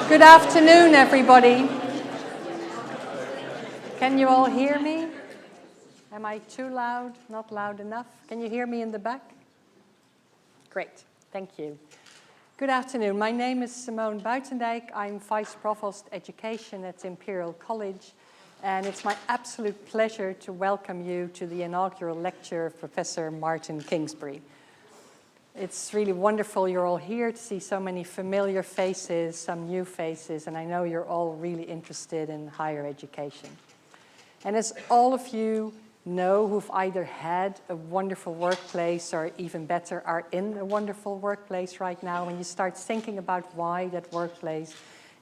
Good afternoon, everybody. Can you all hear me? Am I too loud? Not loud enough? Can you hear me in the back? Great, thank you. Good afternoon. My name is Simone Buitendijk. I'm Vice Provost Education at Imperial College, and it's my absolute pleasure to welcome you to the inaugural lecture of Professor Martyn Kingsbury. It's really wonderful you're all here to see so many familiar faces, some new faces, and I know you're all really interested in higher education. And as all of you know who've either had a wonderful workplace or even better are in a wonderful workplace right now, when you start thinking about why that workplace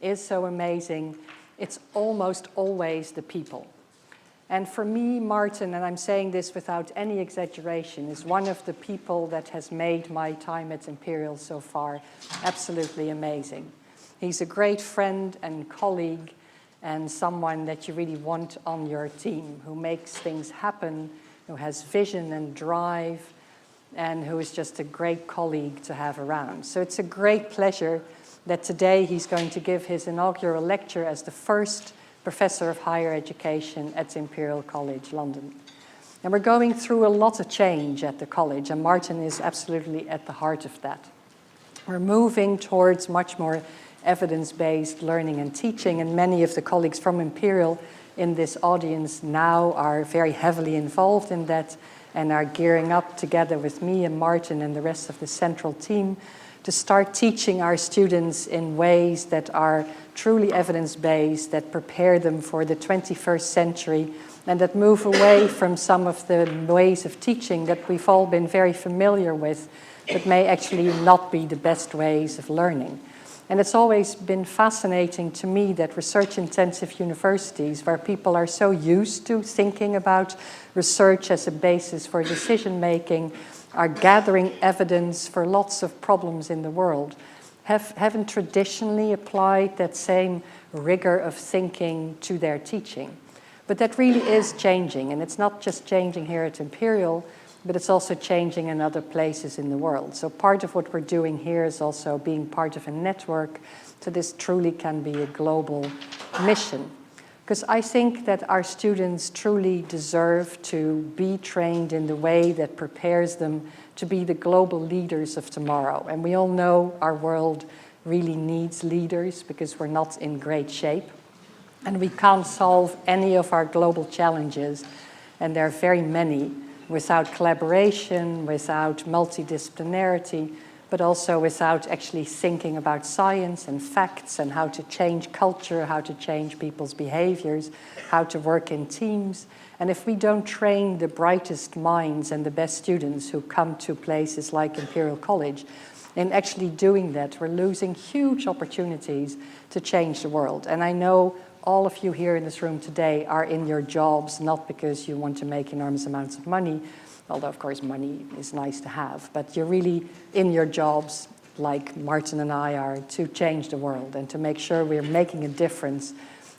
is so amazing, it's almost always the people. And for me, Martyn, and I'm saying this without any exaggeration, is one of the people that has made my time at Imperial so far absolutely amazing. He's a great friend and colleague and someone that you really want on your team, who makes things happen, who has vision and drive, and who is just a great colleague to have around. So it's a great pleasure that today he's going to give his inaugural lecture as the first Professor of Higher Education at Imperial College London. And we're going through a lot of change at the college, and Martyn is absolutely at the heart of that. We're moving towards much more evidence-based learning and teaching, and many of the colleagues from Imperial in this audience now are very heavily involved in that and are gearing up together with me and Martyn and the rest of the central team to start teaching our students in ways that are truly evidence-based, that prepare them for the 21st century, and that move away from some of the ways of teaching that we've all been very familiar with, but may actually not be the best ways of learning. And it's always been fascinating to me that research-intensive universities, where people are so used to thinking about research as a basis for decision-making, are gathering evidence for lots of problems in the world, haven't traditionally applied that same rigor of thinking to their teaching. But that really is changing, and it's not just changing here at Imperial, but it's also changing in other places in the world. So part of what we're doing here is also being part of a network, so this truly can be a global mission. Because I think that our students truly deserve to be trained in the way that prepares them to be the global leaders of tomorrow. And we all know our world really needs leaders because we're not in great shape. And we can't solve any of our global challenges, and there are very many, without collaboration, without multidisciplinarity, but also without actually thinking about science and facts and how to change culture, how to change people's behaviors, how to work in teams. And if we don't train the brightest minds and the best students who come to places like Imperial College in actually doing that, we're losing huge opportunities to change the world. And I know all of you here in this room today are in your jobs not because you want to make enormous amounts of money, although of course money is nice to have, but you're really in your jobs like Martyn and I are to change the world and to make sure we're making a difference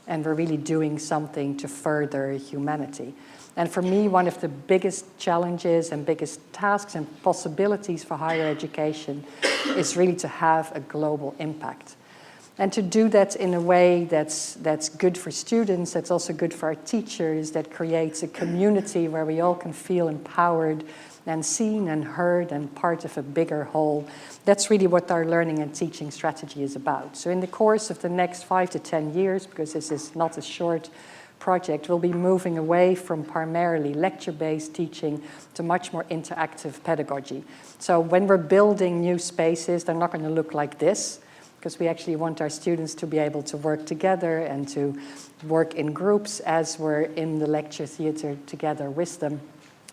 and we're really doing something to further humanity. And for me, one of the biggest challenges and biggest tasks and possibilities for higher education is really to have a global impact. And to do that in a way that's good for students, that's also good for our teachers, that creates a community where we all can feel empowered and seen and heard and part of a bigger whole. That's really what our learning and teaching strategy is about. So in the course of the next 5 to 10 years, because this is not a short project, we'll be moving away from primarily lecture-based teaching to much more interactive pedagogy. So when we're building new spaces, they're not going to look like this, because we actually want our students to be able to work together and to work in groups as we're in the lecture theater together with them.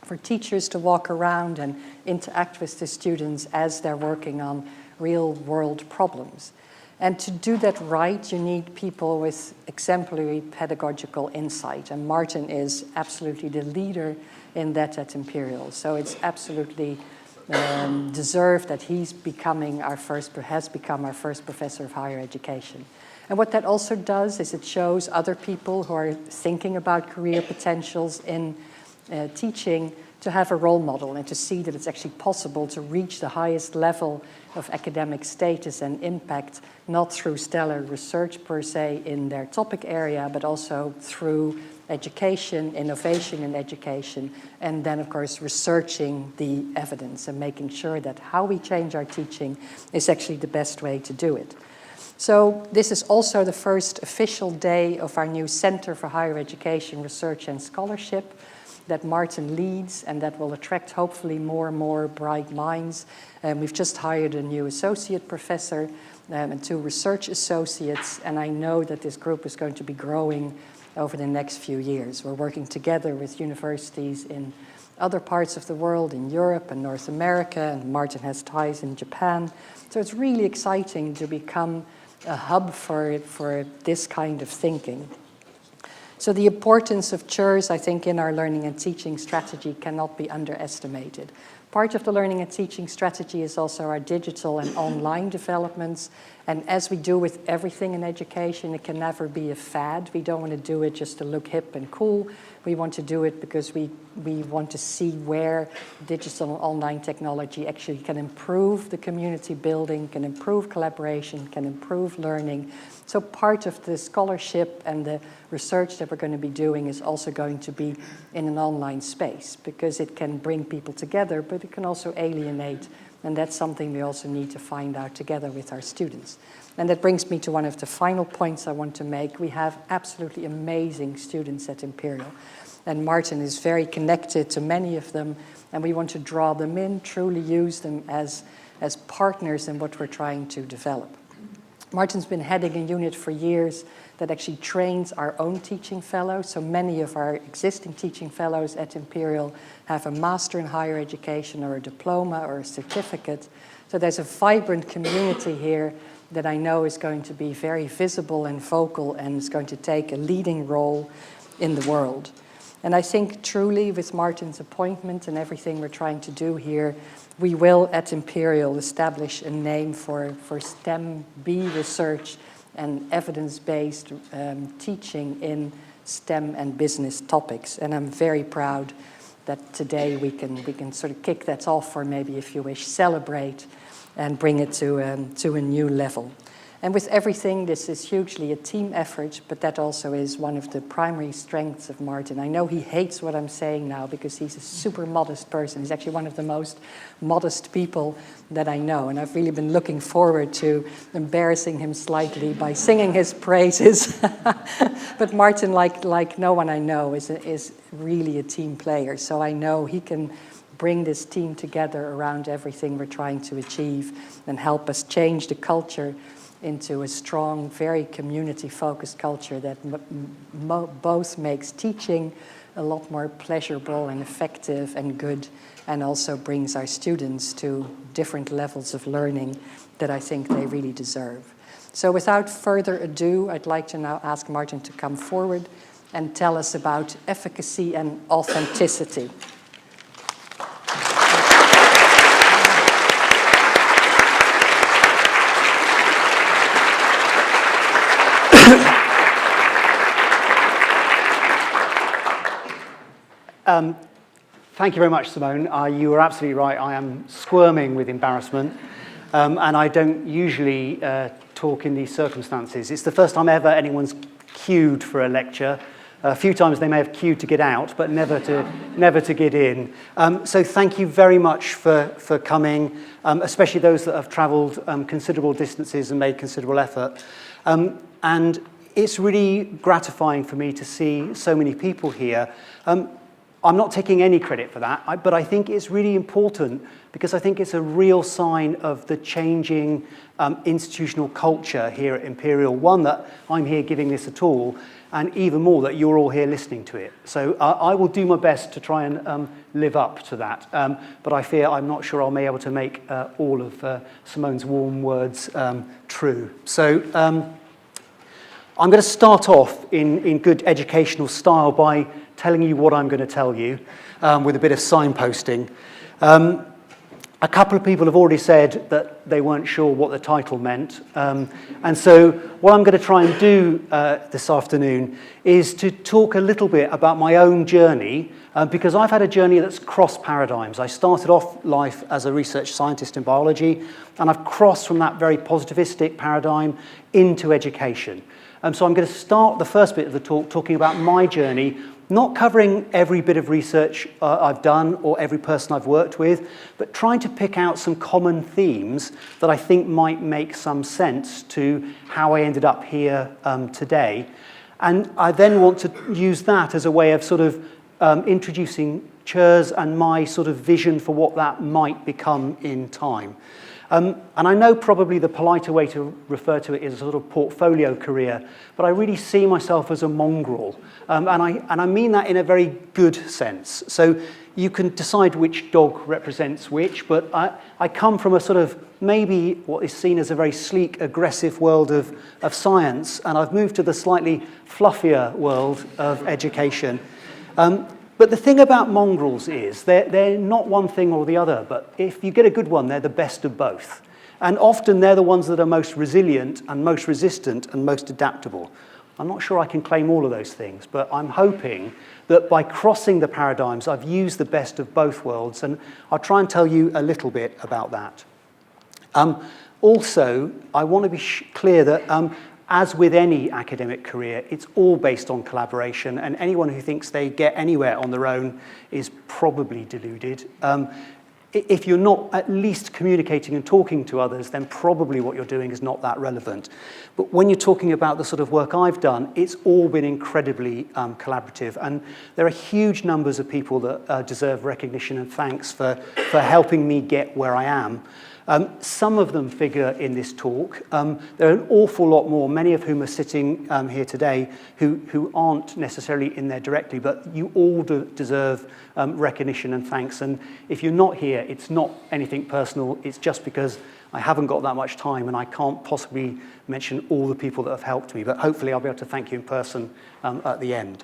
For teachers to walk around and interact with the students as they're working on real world problems. And to do that right, you need people with exemplary pedagogical insight. And Martyn is absolutely the leader in that at Imperial. So it's absolutely deserved that has become our first Professor of Higher Education. And what that also does is it shows other people who are thinking about career potentials in teaching to have a role model and to see that it's actually possible to reach the highest level of academic status and impact, not through stellar research per se in their topic area, but also through education, innovation in education, and then of course researching the evidence and making sure that how we change our teaching is actually the best way to do it. So this is also the first official day of our new Center for Higher Education, Research and Scholarship that Martyn leads, and that will attract hopefully more and more bright minds. We've just hired a new associate professor and 2 research associates, and I know that this group is going to be growing over the next few years. We're working together with universities in other parts of the world, in Europe and North America, and Martyn has ties in Japan. So it's really exciting to become a hub for this kind of thinking. So the importance of CHERS, I think, in our learning and teaching strategy cannot be underestimated. Part of the learning and teaching strategy is also our digital and online developments. And as we do with everything in education, it can never be a fad. We don't want to do it just to look hip and cool. We want to do it because we want to see where digital and online technology actually can improve the community building, can improve collaboration, can improve learning. So part of the scholarship and the research that we're going to be doing is also going to be in an online space, because it can bring people together, but it can also alienate. And that's something we also need to find out together with our students. And that brings me to one of the final points I want to make. We have absolutely amazing students at Imperial. And Martyn is very connected to many of them, and we want to draw them in, truly use them as partners in what we're trying to develop. Martyn's been heading a unit for years that actually trains our own teaching fellows. So many of our existing teaching fellows at Imperial have a master in higher education or a diploma or a certificate. So there's a vibrant community here that I know is going to be very visible and vocal and is going to take a leading role in the world. And I think truly with Martyn's appointment and everything we're trying to do here, we will at Imperial establish a name for STEM B research and evidence-based teaching in STEM and business topics. And I'm very proud that today we can sort of kick that off, or maybe if you wish, celebrate and bring it to a new level. And with everything, this is hugely a team effort, but that also is one of the primary strengths of Martyn. I know he hates what I'm saying now because he's a super modest person. He's actually one of the most modest people that I know, and I've really been looking forward to embarrassing him slightly by singing his praises. But Martyn, like no one I know, is really a team player, so I know he can bring this team together around everything we're trying to achieve and help us change the culture into a strong, very community-focused culture that both makes teaching a lot more pleasurable and effective and good, and also brings our students to different levels of learning that I think they really deserve. So without further ado, I'd like to now ask Martyn to come forward and tell us about efficacy and authenticity. Thank you very much, Simone. You were absolutely right. I am squirming with embarrassment, and I don't usually talk in these circumstances. It's the first time ever anyone's queued for a lecture. A few times they may have queued to get out, but never to get in. So thank you very much for coming, especially those that have travelled considerable distances and made considerable effort. And it's really gratifying for me to see so many people here. I'm not taking any credit for that, but I think it's really important because I think it's a real sign of the changing institutional culture here at Imperial. One, that I'm here giving this a talk, and even more that you're all here listening to it. So I will do my best to try and live up to that. But I fear I'm not sure I'll be able to make all of Simone's warm words true. So I'm going to start off in good educational style by telling you what I'm going to tell you with a bit of signposting. A couple of people have already said that they weren't sure what the title meant. And so what I'm going to try and do this afternoon is to talk a little bit about my own journey, because I've had a journey that's crossed paradigms. I started off life as a research scientist in biology, and I've crossed from that very positivistic paradigm into education. So I'm going to start the first bit of the talk talking about my journey, not covering every bit of research I've done or every person I've worked with, but trying to pick out some common themes that I think might make some sense to how I ended up here today. And I then want to use that as a way of sort of introducing CHERS and my sort of vision for what that might become in time. And I know probably the politer way to refer to it is a sort of portfolio career, but I really see myself as a mongrel. And I mean that in a very good sense. So you can decide which dog represents which, but I come from a sort of maybe what is seen as a very sleek, aggressive world of science, and I've moved to the slightly fluffier world of education. But the thing about mongrels is they're not one thing or the other, but if you get a good one, they're the best of both. And often they're the ones that are most resilient and most resistant and most adaptable. I'm not sure I can claim all of those things, but I'm hoping that by crossing the paradigms, I've used the best of both worlds, and I'll try and tell you a little bit about that. Also, I want to be clear that as with any academic career, it's all based on collaboration, and anyone who thinks they get anywhere on their own is probably deluded. If you're not at least communicating and talking to others, then probably what you're doing is not that relevant. But when you're talking about the sort of work I've done, it's all been incredibly collaborative, and there are huge numbers of people that deserve recognition and thanks for helping me get where I am. Some of them figure in this talk. There are an awful lot more, many of whom are sitting here today, who aren't necessarily in there directly, but you all deserve recognition and thanks. And if you're not here, it's not anything personal. It's just because I haven't got that much time and I can't possibly mention all the people that have helped me, but hopefully I'll be able to thank you in person at the end.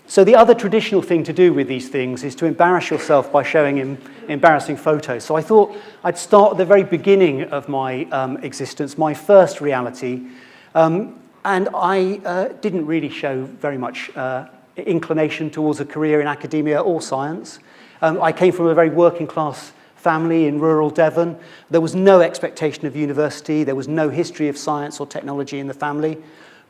So the other traditional thing to do with these things is to embarrass yourself by showing embarrassing photos. So I thought I'd start at the very beginning of my existence, my first reality, and I didn't really show very much inclination towards a career in academia or science. I came from a very working class family in rural Devon. There was no expectation of university. There was no history of science or technology in the family.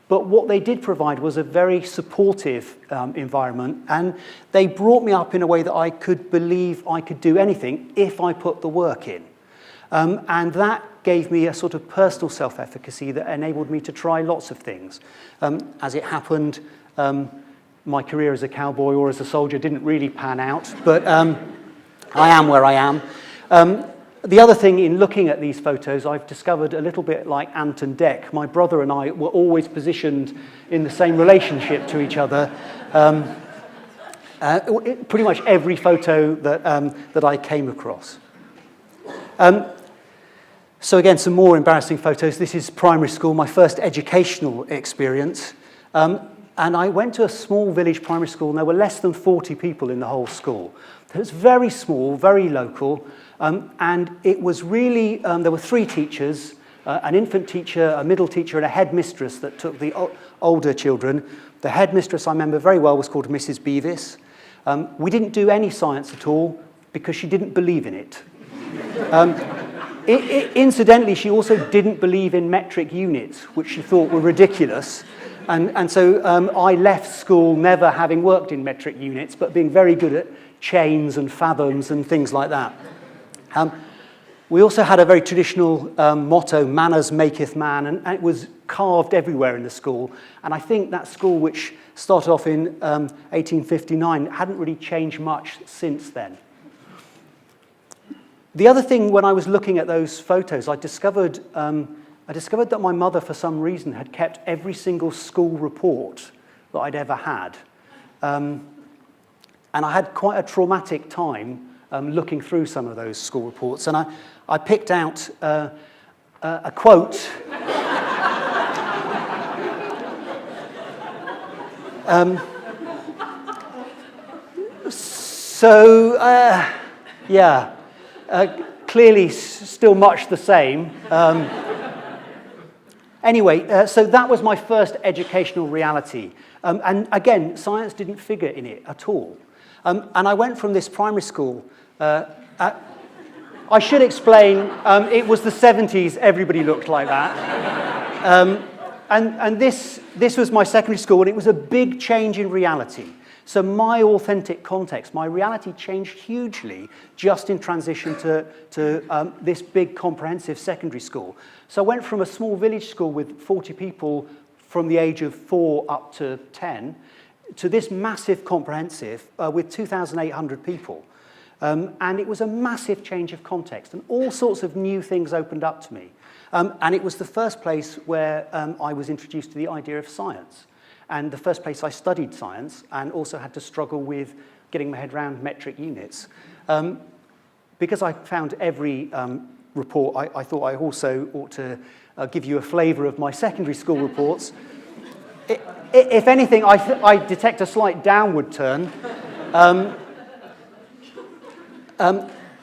But what they did provide was a very supportive environment, and they brought me up in a way that I could believe I could do anything if I put the work in. And that gave me a sort of personal self-efficacy that enabled me to try lots of things. As it happened, my career as a cowboy or as a soldier didn't really pan out, but I am where I am. The other thing in looking at these photos, I've discovered a little bit like Ant and Dec. My brother and I were always positioned in the same relationship to each other. Pretty much every photo that I came across. So again, some more embarrassing photos. This is primary school, my first educational experience. And I went to a small village primary school, and there were less than 40 people in the whole school. It was very small, very local. And it was really, there were 3 teachers, an infant teacher, a middle teacher, and a headmistress that took the older children. The headmistress I remember very well was called Mrs. Beavis. We didn't do any science at all because she didn't believe in it. Incidentally, she also didn't believe in metric units, which she thought were ridiculous. And so I left school never having worked in metric units, but being very good at chains and fathoms and things like that. We also had a very traditional motto, manners maketh man, and it was carved everywhere in the school. And I think that school, which started off in 1859, hadn't really changed much since then. The other thing, when I was looking at those photos, I discovered that my mother, for some reason, had kept every single school report that I'd ever had. And I had quite a traumatic time looking through some of those school reports, and I picked out a quote. clearly still much the same. Anyway, so that was my first educational reality. And again, science didn't figure in it at all. And I went from this primary school. I should explain, it was the 70s, everybody looked like that. And this was my secondary school, and it was a big change in reality. So my authentic context, my reality changed hugely just in transition to this big comprehensive secondary school. So I went from a small village school with 40 people from the age of 4 up to 10 to this massive comprehensive with 2,800 people. And it was a massive change of context, and all sorts of new things opened up to me. And it was the first place where I was introduced to the idea of science, and the first place I studied science, and also had to struggle with getting my head around metric units. Because I found every report, I thought I also ought to give you a flavour of my secondary school reports. If anything, I detect a slight downward turn.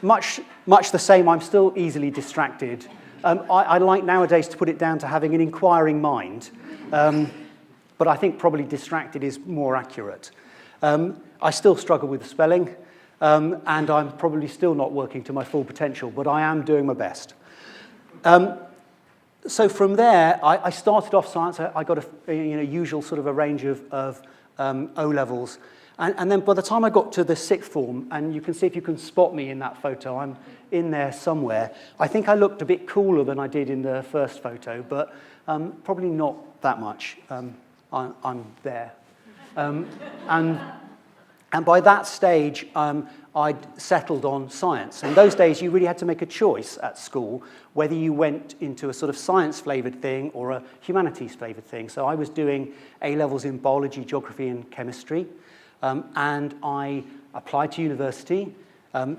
Much the same, I'm still easily distracted. I like nowadays to put it down to having an inquiring mind, but I think probably distracted is more accurate. I still struggle with the spelling, and I'm probably still not working to my full potential, but I am doing my best. So from there, I started off science. I got a usual sort of a range of O-levels. And then by the time I got to the sixth form, and you can see if you can spot me in that photo, I'm in there somewhere. I think I looked a bit cooler than I did in the first photo, but probably not that much. I'm there. And by that stage, I'd settled on science. In those days, you really had to make a choice at school whether you went into a sort of science-flavoured thing or a humanities-flavoured thing. So I was doing A-levels in biology, geography, and chemistry. And I applied to university,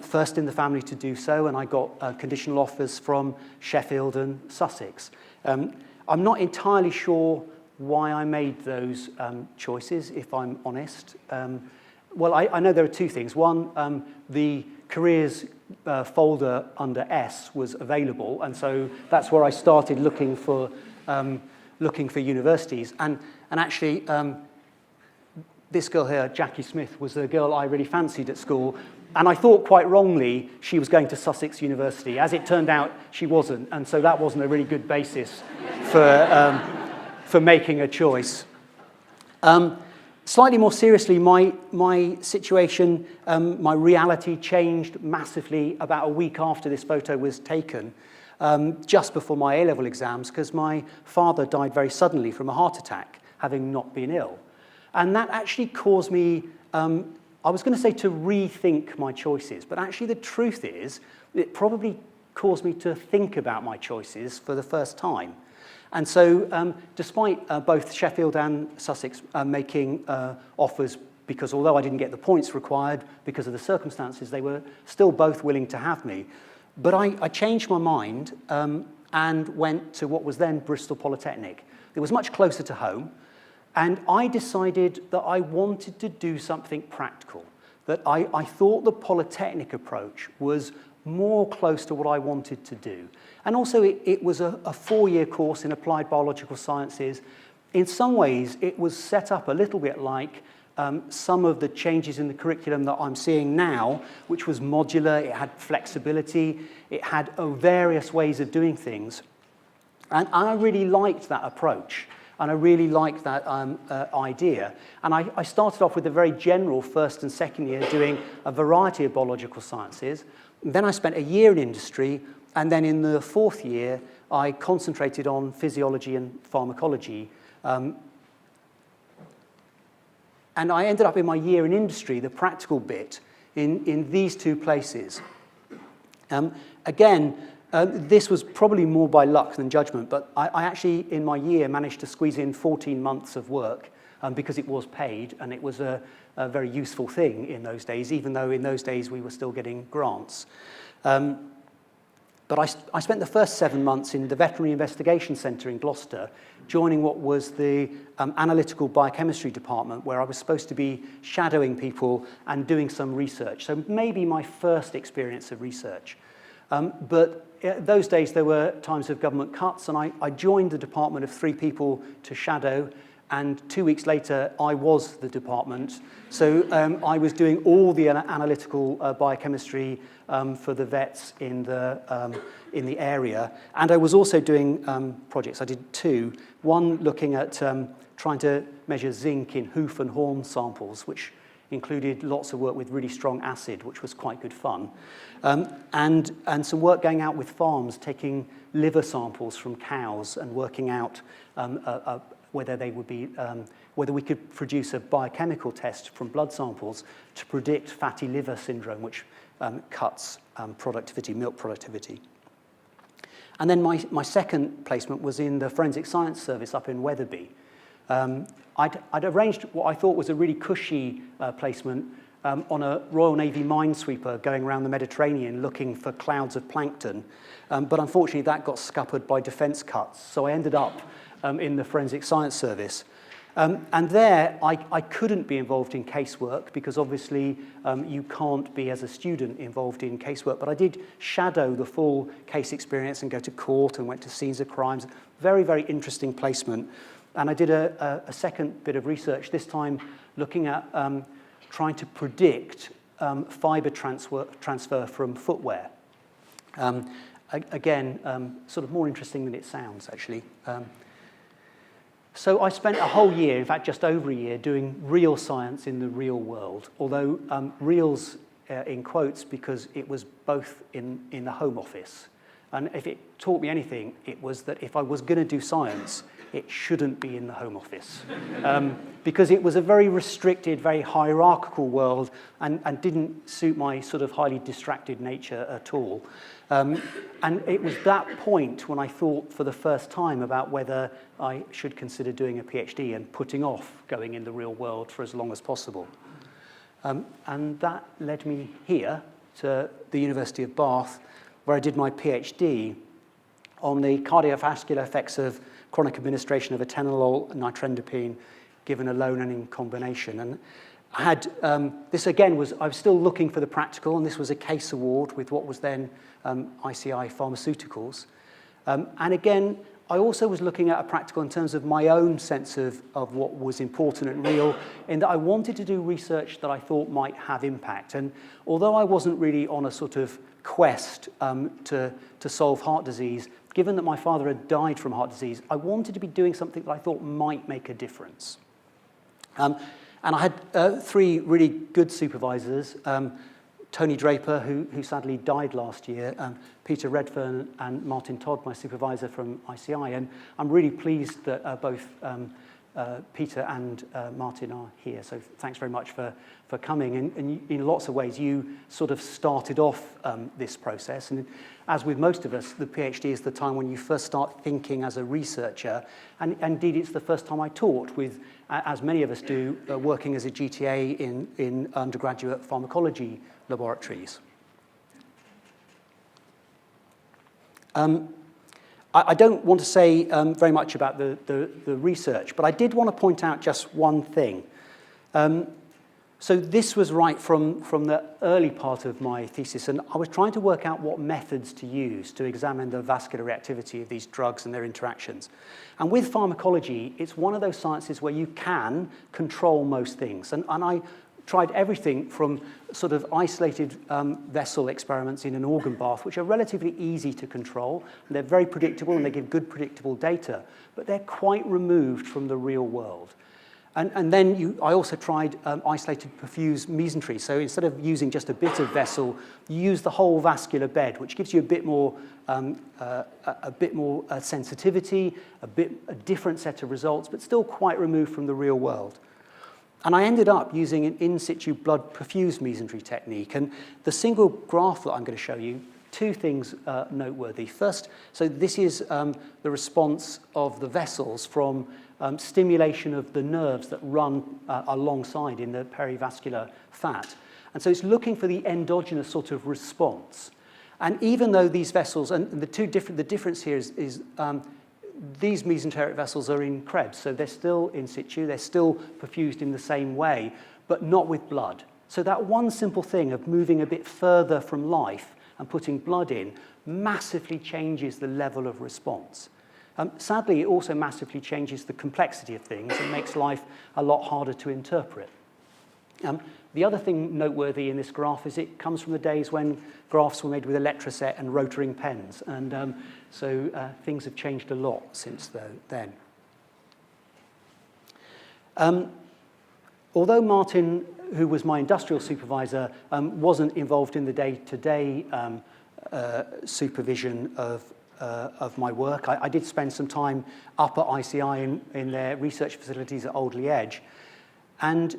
first in the family to do so, and I got conditional offers from Sheffield and Sussex. I'm not entirely sure why I made those choices, if I'm honest. Well, I know there are two things. One, the careers folder under S was available, and so that's where I started looking for universities. And actually, this girl here, Jackie Smith, was the girl I really fancied at school, and I thought quite wrongly she was going to Sussex University. As it turned out, she wasn't, and so that wasn't a really good basis for making a choice. Slightly more seriously, my situation, my reality changed massively about a week after this photo was taken, just before my A-level exams, because my father died very suddenly from a heart attack, having not been ill. And that actually caused me, I was going to say to rethink my choices, but actually the truth is, it probably caused me to think about my choices for the first time. And so despite both Sheffield and Sussex making offers, because although I didn't get the points required because of the circumstances, they were still both willing to have me. But I changed my mind and went to what was then Bristol Polytechnic. It was much closer to home. And I decided that I wanted to do something practical, that I thought the Polytechnic approach was more close to what I wanted to do. And also it was a 4-year course in applied biological sciences. In some ways, it was set up a little bit like some of the changes in the curriculum that I'm seeing now, which was modular, it had flexibility, it had various ways of doing things. And I really liked that approach. And I really liked that idea. And I started off with a very general first and second year doing a variety of biological sciences. Then I spent a year in industry, and then in the fourth year, I concentrated on physiology and pharmacology. And I ended up in my year in industry, the practical bit, in these two places. Again, this was probably more by luck than judgment, but I actually, in my year, managed to squeeze in 14 months of work because it was paid, and it was a very useful thing in those days, even though in those days we were still getting grants. But I spent the first 7 months in the Veterinary Investigation Centre in Gloucester, joining what was the analytical biochemistry department, where I was supposed to be shadowing people and doing some research. So maybe my first experience of research. But those days there were times of government cuts, and I joined the department of 3 people to shadow, and 2 weeks later I was the department. So I was doing all the analytical biochemistry for the vets in the area, and I was also doing projects. I did 2. One looking at trying to measure zinc in hoof and horn samples, which included lots of work with really strong acid, which was quite good fun, and some work going out with farms, taking liver samples from cows and working out whether they would be, whether we could produce a biochemical test from blood samples to predict fatty liver syndrome, which cuts productivity, milk productivity. And then my second placement was in the Forensic Science Service up in Wetherby. I'd arranged what I thought was a really cushy placement on a Royal Navy minesweeper going around the Mediterranean looking for clouds of plankton. But unfortunately, that got scuppered by defence cuts. So I ended up in the Forensic Science Service. And there, I couldn't be involved in casework because obviously you can't be, as a student, involved in casework. But I did shadow the full case experience and go to court and went to scenes of crimes. Very, very interesting placement. And I did a second bit of research, this time looking at trying to predict fibre transfer from footwear. Again, sort of more interesting than it sounds, actually. So I spent a whole year, in fact, just over a year, doing real science in the real world, although reals in quotes because it was both in the Home Office. And if it taught me anything, it was that if I was going to do science, it shouldn't be in the Home Office. Because it was a very restricted, very hierarchical world and didn't suit my sort of highly distracted nature at all. And it was that point when I thought for the first time about whether I should consider doing a PhD and putting off going in the real world for as long as possible. And that led me here to the University of Bath, where I did my PhD on the cardiovascular effects of chronic administration of atenolol and nitrendapine given alone and in combination. And I had, this again was, I was still looking for the practical, and this was a case award with what was then ICI Pharmaceuticals. And again, I also was looking at a practical in terms of my own sense of what was important and real, in that I wanted to do research that I thought might have impact. And although I wasn't really on a sort of quest to solve heart disease, given that my father had died from heart disease, I wanted to be doing something that I thought might make a difference. And I had 3 really good supervisors, Tony Draper, who sadly died last year, Peter Redfern and Martin Todd, my supervisor from ICI. And I'm really pleased that both Peter and Martin are here. So thanks very much for coming. And in lots of ways, you sort of started off this process. And as with most of us, the PhD is the time when you first start thinking as a researcher. And indeed, it's the first time I taught with, as many of us do, working as a GTA in undergraduate pharmacology laboratories. I don't want to say very much about the research, but I did want to point out just one thing. So this was right from the early part of my thesis, and I was trying to work out what methods to use to examine the vascular reactivity of these drugs and their interactions. And with pharmacology, it's one of those sciences where you can control most things. And I tried everything from sort of isolated vessel experiments in an organ bath, which are relatively easy to control, and they're very predictable and they give good predictable data, but they're quite removed from the real world. And then I also tried isolated perfused mesentery. So instead of using just a bit of vessel, you use the whole vascular bed, which gives you a bit more sensitivity, a different set of results, but still quite removed from the real world. And I ended up using an in situ blood perfused mesentery technique. And the single graph that I'm going to show you, 2 things noteworthy. First, so this is the response of the vessels from stimulation of the nerves that run alongside in the perivascular fat. And so it's looking for the endogenous sort of response. And even though these vessels, and the difference here is these mesenteric vessels are in Krebs, so they're still in situ, they're still perfused in the same way, but not with blood. So that one simple thing of moving a bit further from life and putting blood in massively changes the level of response. Sadly, it also massively changes the complexity of things and makes life a lot harder to interpret. The other thing noteworthy in this graph is it comes from the days when graphs were made with electroset and rotoring pens, and so things have changed a lot since then. Although Martyn, who was my industrial supervisor, wasn't involved in the day-to-day supervision of my work, I did spend some time up at ICI in their research facilities at Alderley Edge, and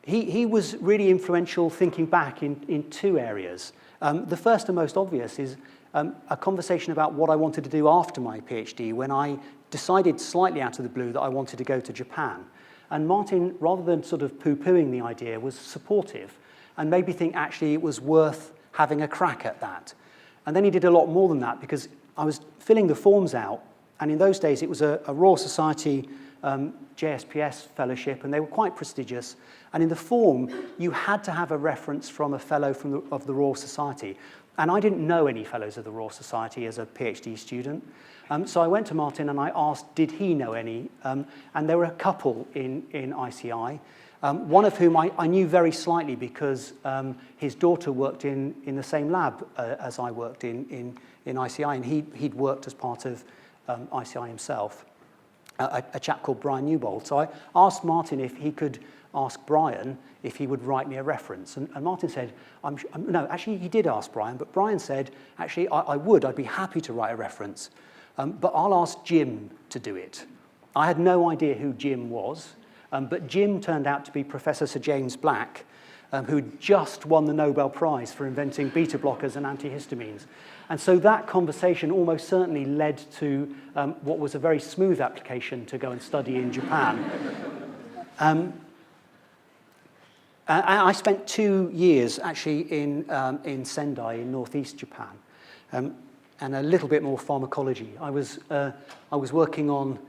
he was really influential thinking back in two areas. The first and most obvious is a conversation about what I wanted to do after my PhD when I decided slightly out of the blue that I wanted to go to Japan. And Martyn, rather than sort of poo-pooing the idea, was supportive and made me think actually it was worth having a crack at that. And then he did a lot more than that because I was filling the forms out, and in those days it was a Royal Society JSPS fellowship, and they were quite prestigious. And in the form, you had to have a reference from a fellow of the Royal Society. And I didn't know any fellows of the Royal Society as a PhD student. So I went to Martyn and I asked, did he know any? And there were a couple in ICI, one of whom I knew very slightly because his daughter worked in the same lab as I worked in ICI, and he'd worked as part of ICI himself, a chap called Brian Newbold. So I asked Martyn if he could ask Brian if he would write me a reference. And Martyn said, no, actually he did ask Brian, but Brian said, actually I'd be happy to write a reference, but I'll ask Jim to do it. I had no idea who Jim was, but Jim turned out to be Professor Sir James Black, who just won the Nobel Prize for inventing beta blockers and antihistamines. And so that conversation almost certainly led to what was a very smooth application to go and study in Japan. I spent 2 years actually in Sendai in northeast Japan, and a little bit more pharmacology. I was working on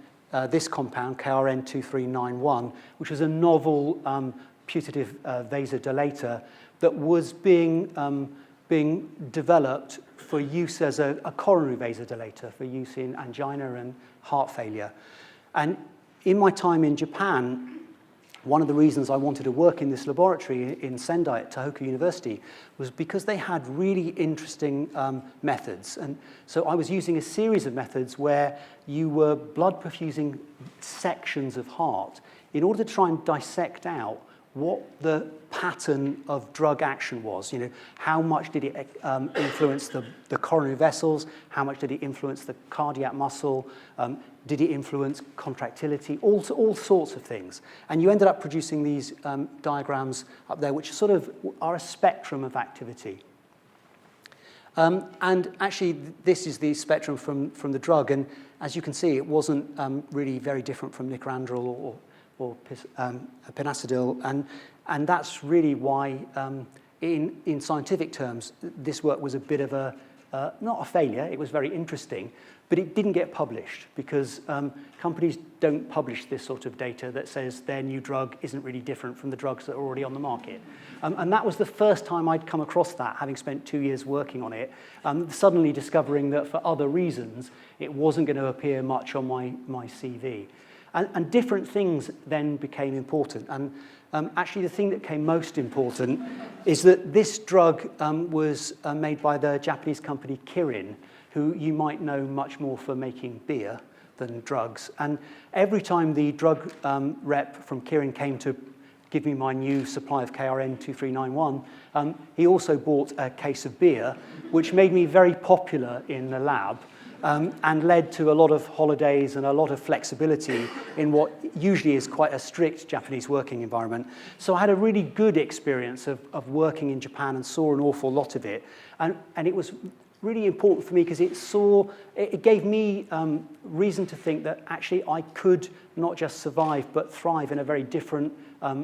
this compound, KRN2391, which was a novel putative vasodilator that was being developed for use as a coronary vasodilator for use in angina and heart failure. And in my time in Japan, one of the reasons I wanted to work in this laboratory in Sendai at Tohoku University was because they had really interesting methods. And so I was using a series of methods where you were blood perfusing sections of heart in order to try and dissect out what the pattern of drug action was. You know, how much did it influence the coronary vessels? How much did it influence the cardiac muscle? Did it influence contractility? All sorts of things. And you ended up producing these diagrams up there, which sort of are a spectrum of activity. And actually, this is the spectrum from the drug. And as you can see, it wasn't really very different from nicorandrol or pinacidil, and that's really why, in scientific terms, this work was a bit of not a failure. It was very interesting, but it didn't get published because companies don't publish this sort of data that says their new drug isn't really different from the drugs that are already on the market. And that was the first time I'd come across that, having spent 2 years working on it, suddenly discovering that for other reasons, it wasn't going to appear much on my CV. And different things then became important. And actually, the thing that became most important is that this drug was made by the Japanese company Kirin, who you might know much more for making beer than drugs. And every time the drug rep from Kirin came to give me my new supply of KRN2391, he also bought a case of beer, which made me very popular in the lab. And led to a lot of holidays and a lot of flexibility in what usually is quite a strict Japanese working environment. So I had a really good experience of working in Japan and saw an awful lot of it. And it was really important for me because it gave me reason to think that actually I could not just survive but thrive in a very different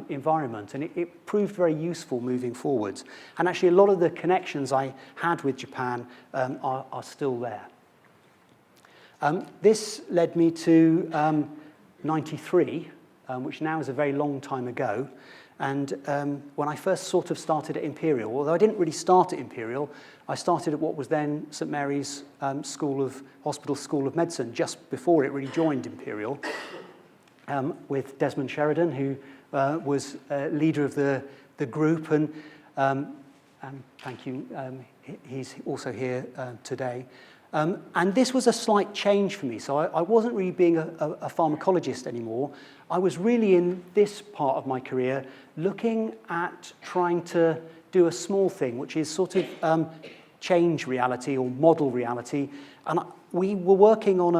environment. And it proved very useful moving forwards. And actually a lot of the connections I had with Japan are still there. This led me to 93, which now is a very long time ago. And when I first sort of started at Imperial, although I didn't really start at Imperial, I started at what was then St Mary's Hospital School of Medicine, just before it really joined Imperial, with Desmond Sheridan, who was leader of the group, and thank you, he's also here today. And this was a slight change for me, so I wasn't really being a pharmacologist anymore. I was really, in this part of my career, looking at trying to do a small thing, which is sort of change reality or model reality. And we were working on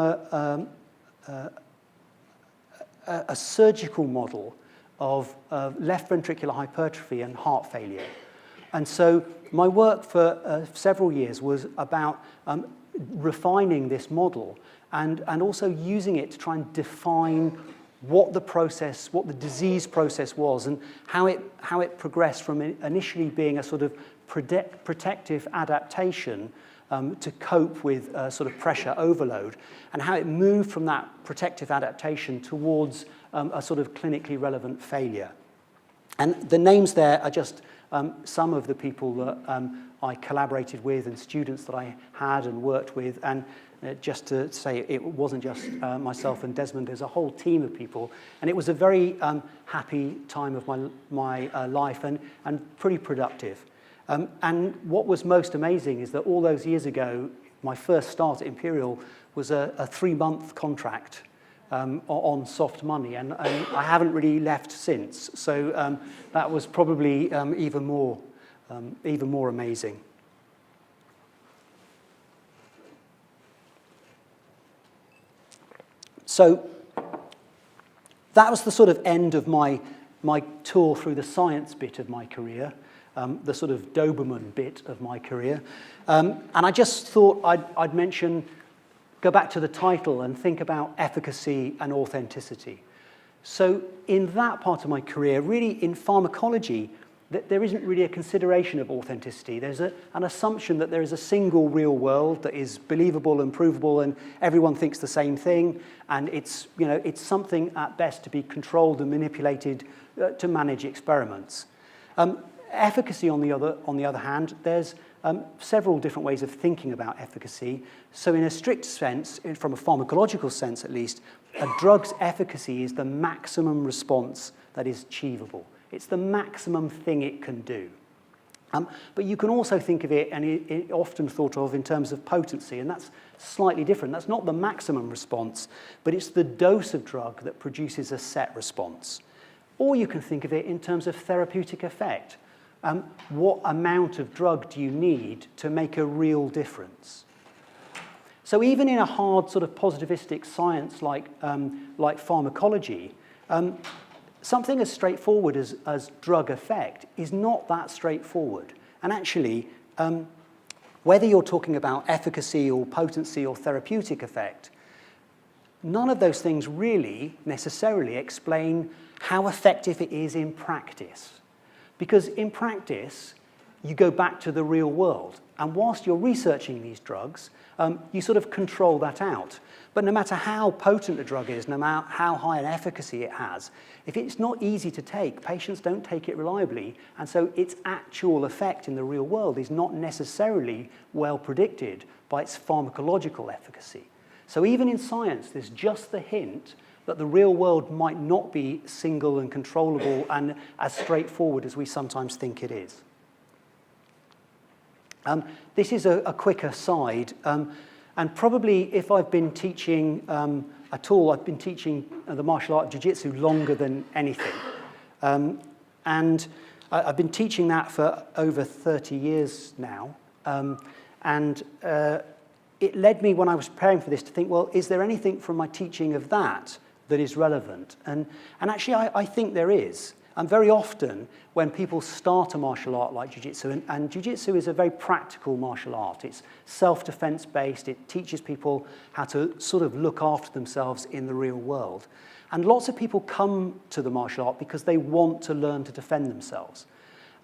a surgical model of left ventricular hypertrophy and heart failure. And so my work for several years was about refining this model and also using it to try and define what the disease process was and how it progressed from initially being a sort of protective adaptation to cope with sort of pressure overload, and how it moved from that protective adaptation towards a sort of clinically relevant failure. And the names there are just some of the people that I collaborated with and students that I had and worked with. And just to say, it wasn't just myself and Desmond, there's a whole team of people. And it was a very happy time of my life and pretty productive. And what was most amazing is that all those years ago, my first start at Imperial was a 3-month contract on soft money, and I haven't really left since. So that was probably even more amazing. So that was the sort of end of my tour through the science bit of my career, the sort of Doberman bit of my career. And I just thought I'd go back to the title and think about efficacy and authenticity. So in that part of my career, really in pharmacology, there isn't really a consideration of authenticity. There's an assumption that there is a single real world that is believable and provable, and everyone thinks the same thing, and it's something at best to be controlled and manipulated to manage experiments. Efficacy, on the other hand, there's several different ways of thinking about efficacy. So in a strict sense, from a pharmacological sense at least, a drug's efficacy is the maximum response that is achievable. It's the maximum thing it can do. But you can also think of it, and it often thought of in terms of potency, and that's slightly different. That's not the maximum response, but it's the dose of drug that produces a set response. Or you can think of it in terms of therapeutic effect. What amount of drug do you need to make a real difference? So even in a hard sort of positivistic science like pharmacology, something as straightforward as drug effect is not that straightforward. And actually, whether you're talking about efficacy or potency or therapeutic effect, none of those things really necessarily explain how effective it is in practice. Because in practice, you go back to the real world. And whilst you're researching these drugs, you sort of control that out. But no matter how potent a drug is, no matter how high an efficacy it has, if it's not easy to take, patients don't take it reliably. And so its actual effect in the real world is not necessarily well predicted by its pharmacological efficacy. So even in science, there's just the hint that the real world might not be single and controllable and as straightforward as we sometimes think it is. This is a quick aside, and probably if I've been teaching at all, I've been teaching the martial art of jiu-jitsu longer than anything. And I've been teaching that for over 30 years now. And it led me, when I was preparing for this, to think, well, is there anything from my teaching of that is relevant? And actually, I think there is. And very often, when people start a martial art like jiu-jitsu, and jiu-jitsu is a very practical martial art. It's self-defense based. It teaches people how to sort of look after themselves in the real world. And lots of people come to the martial art because they want to learn to defend themselves.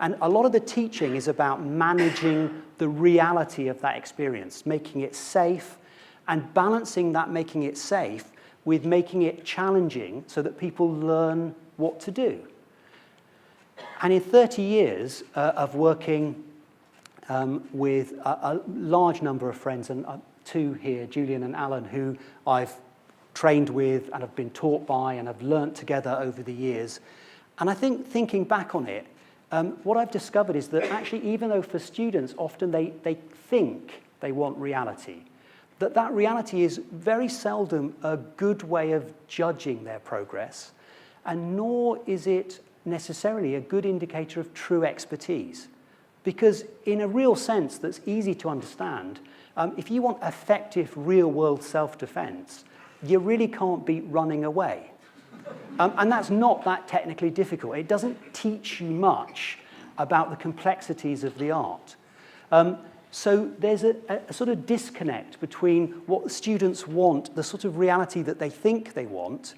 And a lot of the teaching is about managing the reality of that experience, making it safe, and balancing that making it safe with making it challenging so that people learn what to do. And in 30 years of working with a large number of friends, and two here, Julian and Alan, who I've trained with and have been taught by and have learnt together over the years. And I think thinking back on it, what I've discovered is that actually, even though for students often they think they want reality, that reality is very seldom a good way of judging their progress, and nor is it necessarily a good indicator of true expertise. Because in a real sense that's easy to understand, if you want effective real-world self-defense, you really can't beat running away. And that's not that technically difficult. It doesn't teach you much about the complexities of the art. So there's a sort of disconnect between what the students want, the sort of reality that they think they want,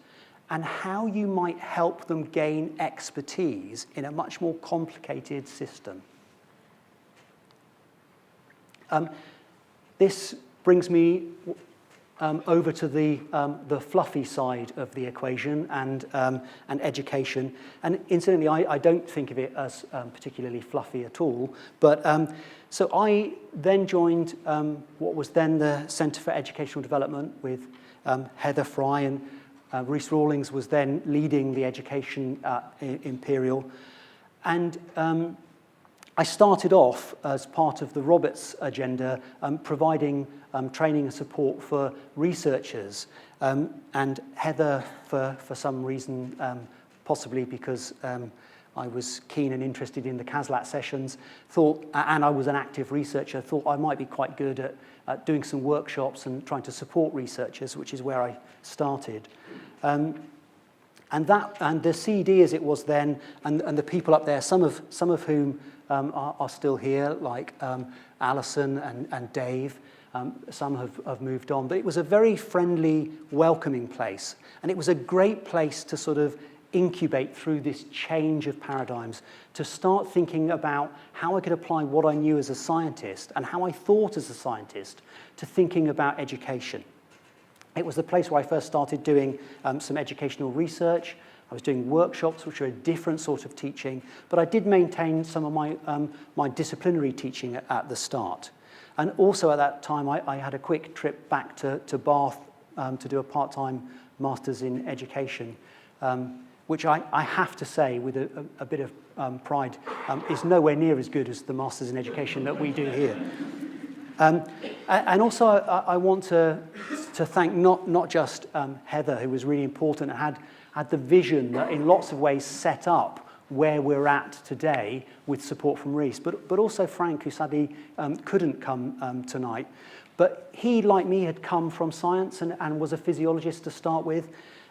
and how you might help them gain expertise in a much more complicated system. This brings me over to the fluffy side of the equation and education. And incidentally, I don't think of it as particularly fluffy at all. But so I then joined what was then the Centre for Educational Development with Heather Fry, and Rhys Rawlings was then leading the education at Imperial. And I started off as part of the Roberts agenda, providing training and support for researchers. And Heather, for some reason, possibly because I was keen and interested in the CASLAT sessions, thought, and I was an active researcher, thought I might be quite good at doing some workshops and trying to support researchers, which is where I started. And the CD as it was then, and the people up there, some of whom are still here, like Alison and Dave. Some have moved on. But it was a very friendly, welcoming place. And it was a great place to sort of incubate through this change of paradigms, to start thinking about how I could apply what I knew as a scientist and how I thought as a scientist to thinking about education. It was the place where I first started doing some educational research. I was doing workshops, which are a different sort of teaching, but I did maintain some of my disciplinary teaching at the start. And also at that time, I had a quick trip back to Bath to do a part-time Masters in Education, which I have to say, with a bit of pride, is nowhere near as good as the Masters in Education that we do here. And also, I want to thank not just Heather, who was really important and had the vision that in lots of ways set up where we're at today with support from Rhys, but also Frank, who sadly couldn't come tonight. But he, like me, had come from science and was a physiologist to start with.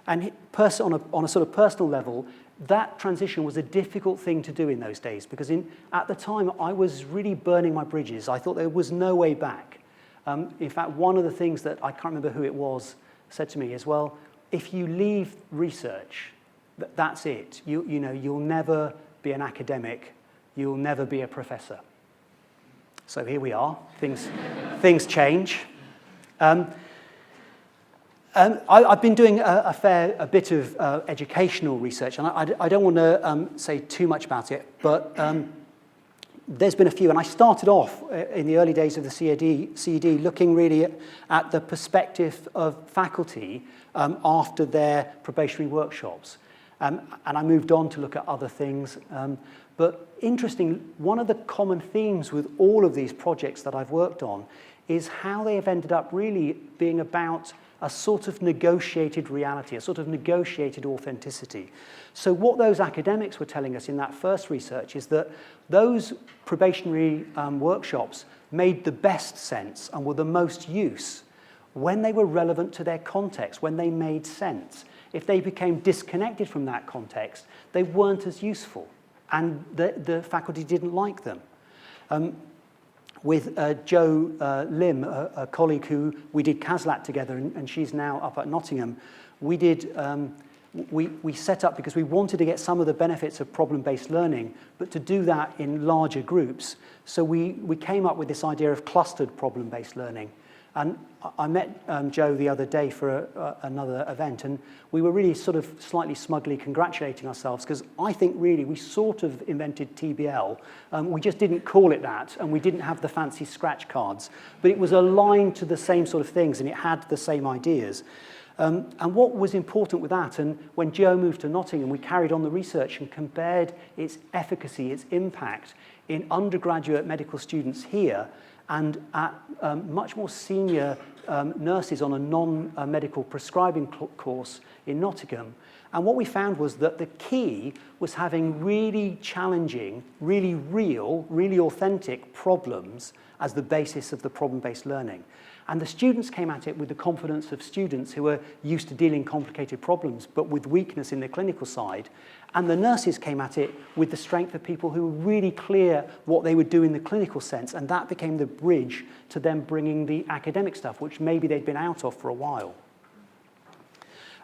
And on a sort of personal level, that transition was a difficult thing to do in those days, because at the time I was really burning my bridges. I thought there was no way back. In fact, one of the things that, I can't remember who it was, said to me is, well, if you leave research, that's it. You know, you'll never be an academic. You'll never be a professor. So here we are. Things change. I've been doing a bit of educational research, and I don't want to say too much about it, but there's been a few, and I started off in the early days of the CED looking really at the perspective of faculty after their probationary workshops. And I moved on to look at other things. But interesting, one of the common themes with all of these projects that I've worked on is how they have ended up really being about a sort of negotiated reality, a sort of negotiated authenticity. So what those academics were telling us in that first research is that those probationary workshops made the best sense and were the most use when they were relevant to their context, when they made sense. If they became disconnected from that context, they weren't as useful, and the faculty didn't like them. With Jo Lim, a colleague who we did CASLAT together, and she's now up at Nottingham, we set up, because we wanted to get some of the benefits of problem-based learning, but to do that in larger groups. So we came up with this idea of clustered problem-based learning. And I met Joe the other day for another event, and we were really sort of slightly smugly congratulating ourselves, because I think really we sort of invented TBL. We just didn't call it that, and we didn't have the fancy scratch cards, but it was aligned to the same sort of things, and it had the same ideas. And what was important with that, and when Joe moved to Nottingham, we carried on the research and compared its efficacy, its impact in undergraduate medical students here and at much more senior nurses on a non-medical prescribing course in Nottingham. And what we found was that the key was having really challenging, really real, really authentic problems as the basis of the problem-based learning. And the students came at it with the confidence of students who were used to dealing complicated problems, but with weakness in the clinical side. And the nurses came at it with the strength of people who were really clear what they would do in the clinical sense, and that became the bridge to them bringing the academic stuff, which maybe they'd been out of for a while.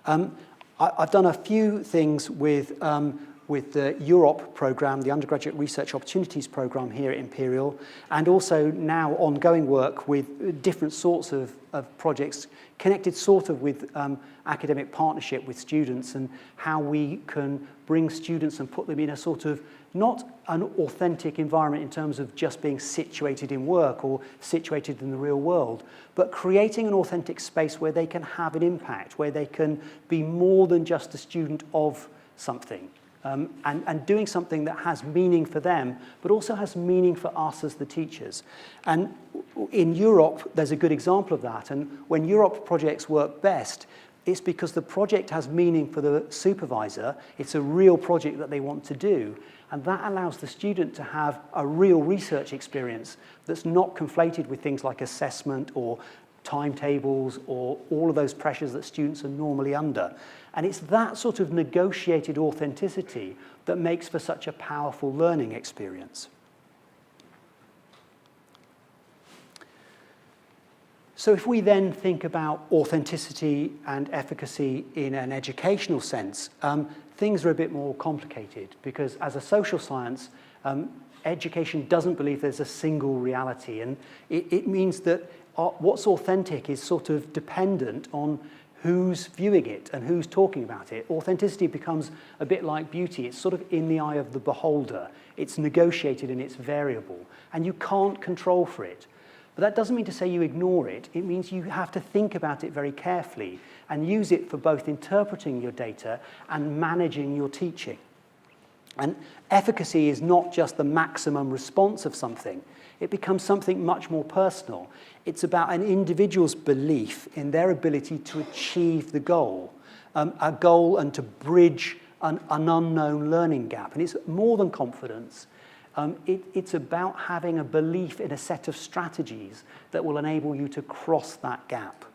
I've done a few things with the Europe program, the Undergraduate Research Opportunities program here at Imperial, and also now ongoing work with different sorts of projects connected sort of with academic partnership with students, and how we can bring students and put them in a sort of, not an authentic environment in terms of just being situated in work or situated in the real world, but creating an authentic space where they can have an impact, where they can be more than just a student of something. And doing something that has meaning for them, but also has meaning for us as the teachers. And in Europe, there's a good example of that. And when Europe projects work best, it's because the project has meaning for the supervisor. It's a real project that they want to do. And that allows the student to have a real research experience that's not conflated with things like assessment or timetables or all of those pressures that students are normally under. And it's that sort of negotiated authenticity that makes for such a powerful learning experience. So if we then think about authenticity and efficacy in an educational sense, things are a bit more complicated, because as a social science, education doesn't believe there's a single reality, and it means that what's authentic is sort of dependent on who's viewing it and who's talking about it. Authenticity becomes a bit like beauty. It's sort of in the eye of the beholder. It's negotiated and it's variable, and you can't control for it. But that doesn't mean to say you ignore it. It means you have to think about it very carefully and use it for both interpreting your data and managing your teaching. And efficacy is not just the maximum response of something. It becomes something much more personal. It's about an individual's belief in their ability to achieve the goal, a goal, and to bridge an unknown learning gap. And it's more than confidence. It's about having a belief in a set of strategies that will enable you to cross that gap.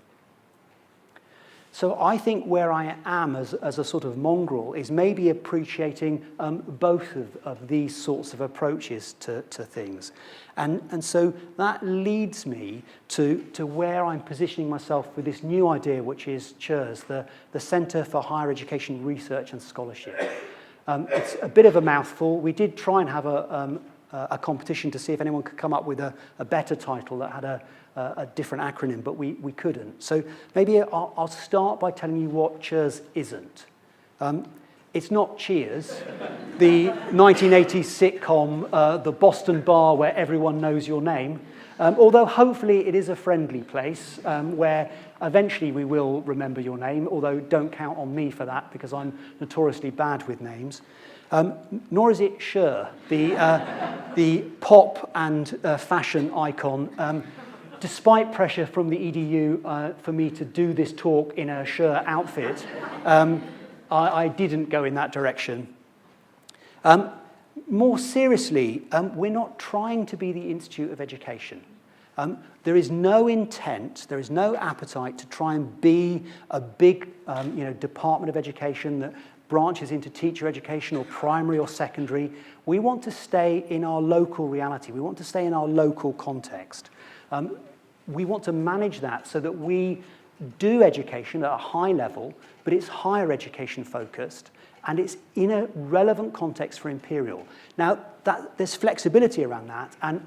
So I think where I am as a sort of mongrel is maybe appreciating both of these sorts of approaches to things. And so that leads me to where I'm positioning myself with this new idea, which is CHERS, the Centre for Higher Education Research and Scholarship. It's a bit of a mouthful. We did try and have a competition to see if anyone could come up with a better title that had a different acronym, but we couldn't. So maybe I'll start by telling you what CHERS isn't. It's not Cheers, the 1980s sitcom, the Boston bar where everyone knows your name, although hopefully it is a friendly place where eventually we will remember your name, although don't count on me for that because I'm notoriously bad with names. Nor is it Cher, the pop and fashion icon. Despite pressure from the EDU for me to do this talk in a Cher outfit, I didn't go in that direction. More seriously, we're not trying to be the Institute of Education. There is no intent, there is no appetite to try and be a big department of education that branches into teacher education or primary or secondary. We want to stay in our local reality. We want to stay in our local context. We want to manage that so that we do education at a high level, but it's higher education focused, and it's in a relevant context for Imperial. Now, there's flexibility around that, and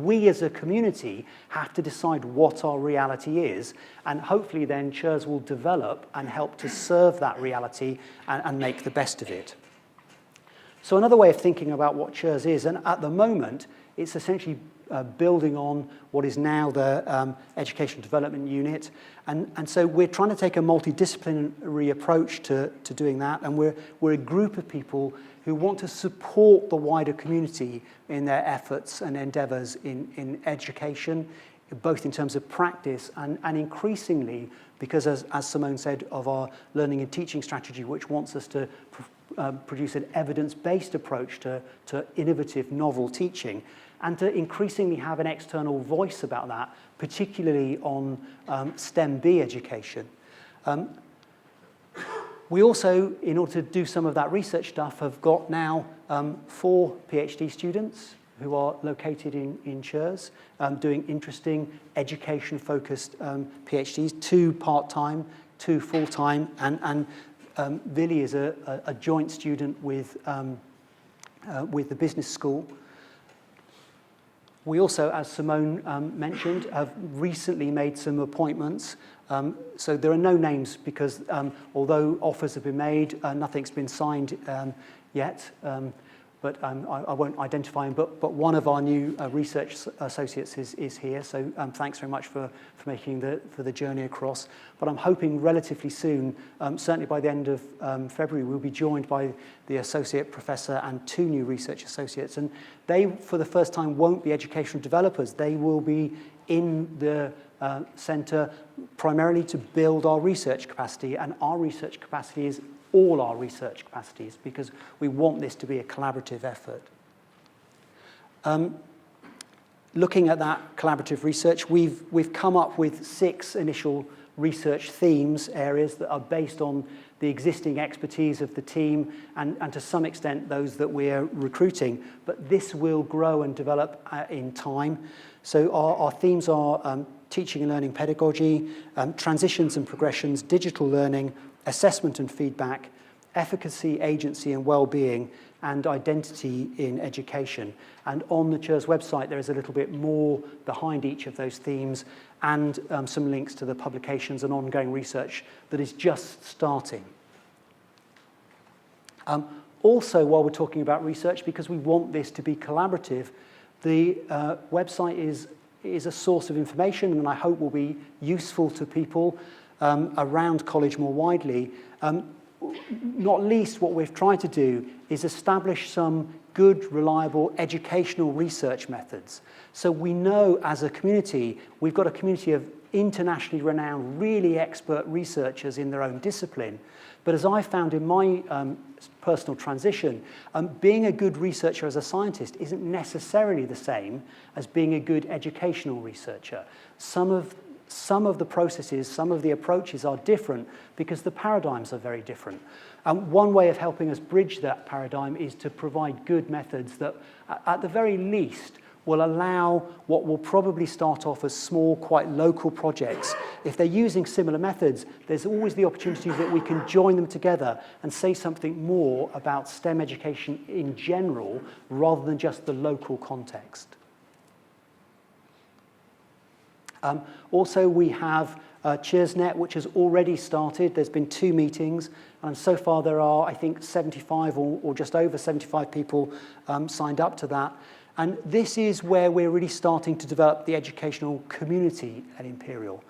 we as a community have to decide what our reality is, and hopefully then CHERS will develop and help to serve that reality and make the best of it. So another way of thinking about what CHERS is, and at the moment, it's essentially building on what is now the Education Development Unit. And so we're trying to take a multidisciplinary approach to doing that, and we're a group of people who want to support the wider community in their efforts and endeavours in education, both in terms of practice and increasingly, because as Simone said, of our learning and teaching strategy, which wants us to produce an evidence-based approach to innovative, novel teaching, and to increasingly have an external voice about that, particularly on STEM B education. We also, in order to do some of that research stuff, have got now 4 PhD students who are located in CHERS, doing interesting education-focused PhDs, 2 part-time, 2 full-time, and Vili is a joint student with the business school. We also, as Simone mentioned, have recently made some appointments. So there are no names because although offers have been made, nothing's been signed yet. But I won't identify him. But one of our new research associates is here. So thanks very much for making the journey across. But I'm hoping relatively soon, certainly by the end of February, we'll be joined by the associate professor and 2 new research associates. And they, for the first time, won't be educational developers. They will be in the centre primarily to build our research capacity. And our research capacity is all our research capacities, because we want this to be a collaborative effort. Looking at that collaborative research, we've come up with 6 initial research themes, areas that are based on the existing expertise of the team and to some extent those that we're recruiting, but this will grow and develop in time. So our themes are teaching and learning pedagogy, transitions and progressions, digital learning, assessment and feedback, efficacy, agency and well-being, and identity in education. And on the CHERS website, there is a little bit more behind each of those themes and some links to the publications and ongoing research that is just starting. Also, while we're talking about research, because we want this to be collaborative, the website is a source of information and I hope will be useful to people around college more widely. Not least, what we've tried to do is establish some good, reliable educational research methods. So we know as a community, we've got a community of internationally renowned, really expert researchers in their own discipline. But as I found in my personal transition, being a good researcher as a scientist isn't necessarily the same as being a good educational researcher. Some of the processes, some of the approaches are different because the paradigms are very different. One way of helping us bridge that paradigm is to provide good methods that, at the very least, will allow what will probably start off as small, quite local projects. If they're using similar methods, there's always the opportunity that we can join them together and say something more about STEM education in general, rather than just the local context. Also, we have CHERSnet, which has already started. There's been 2 meetings, and so far there are, I think, 75 or just over 75 people signed up to that. And this is where we're really starting to develop the educational community at Imperial.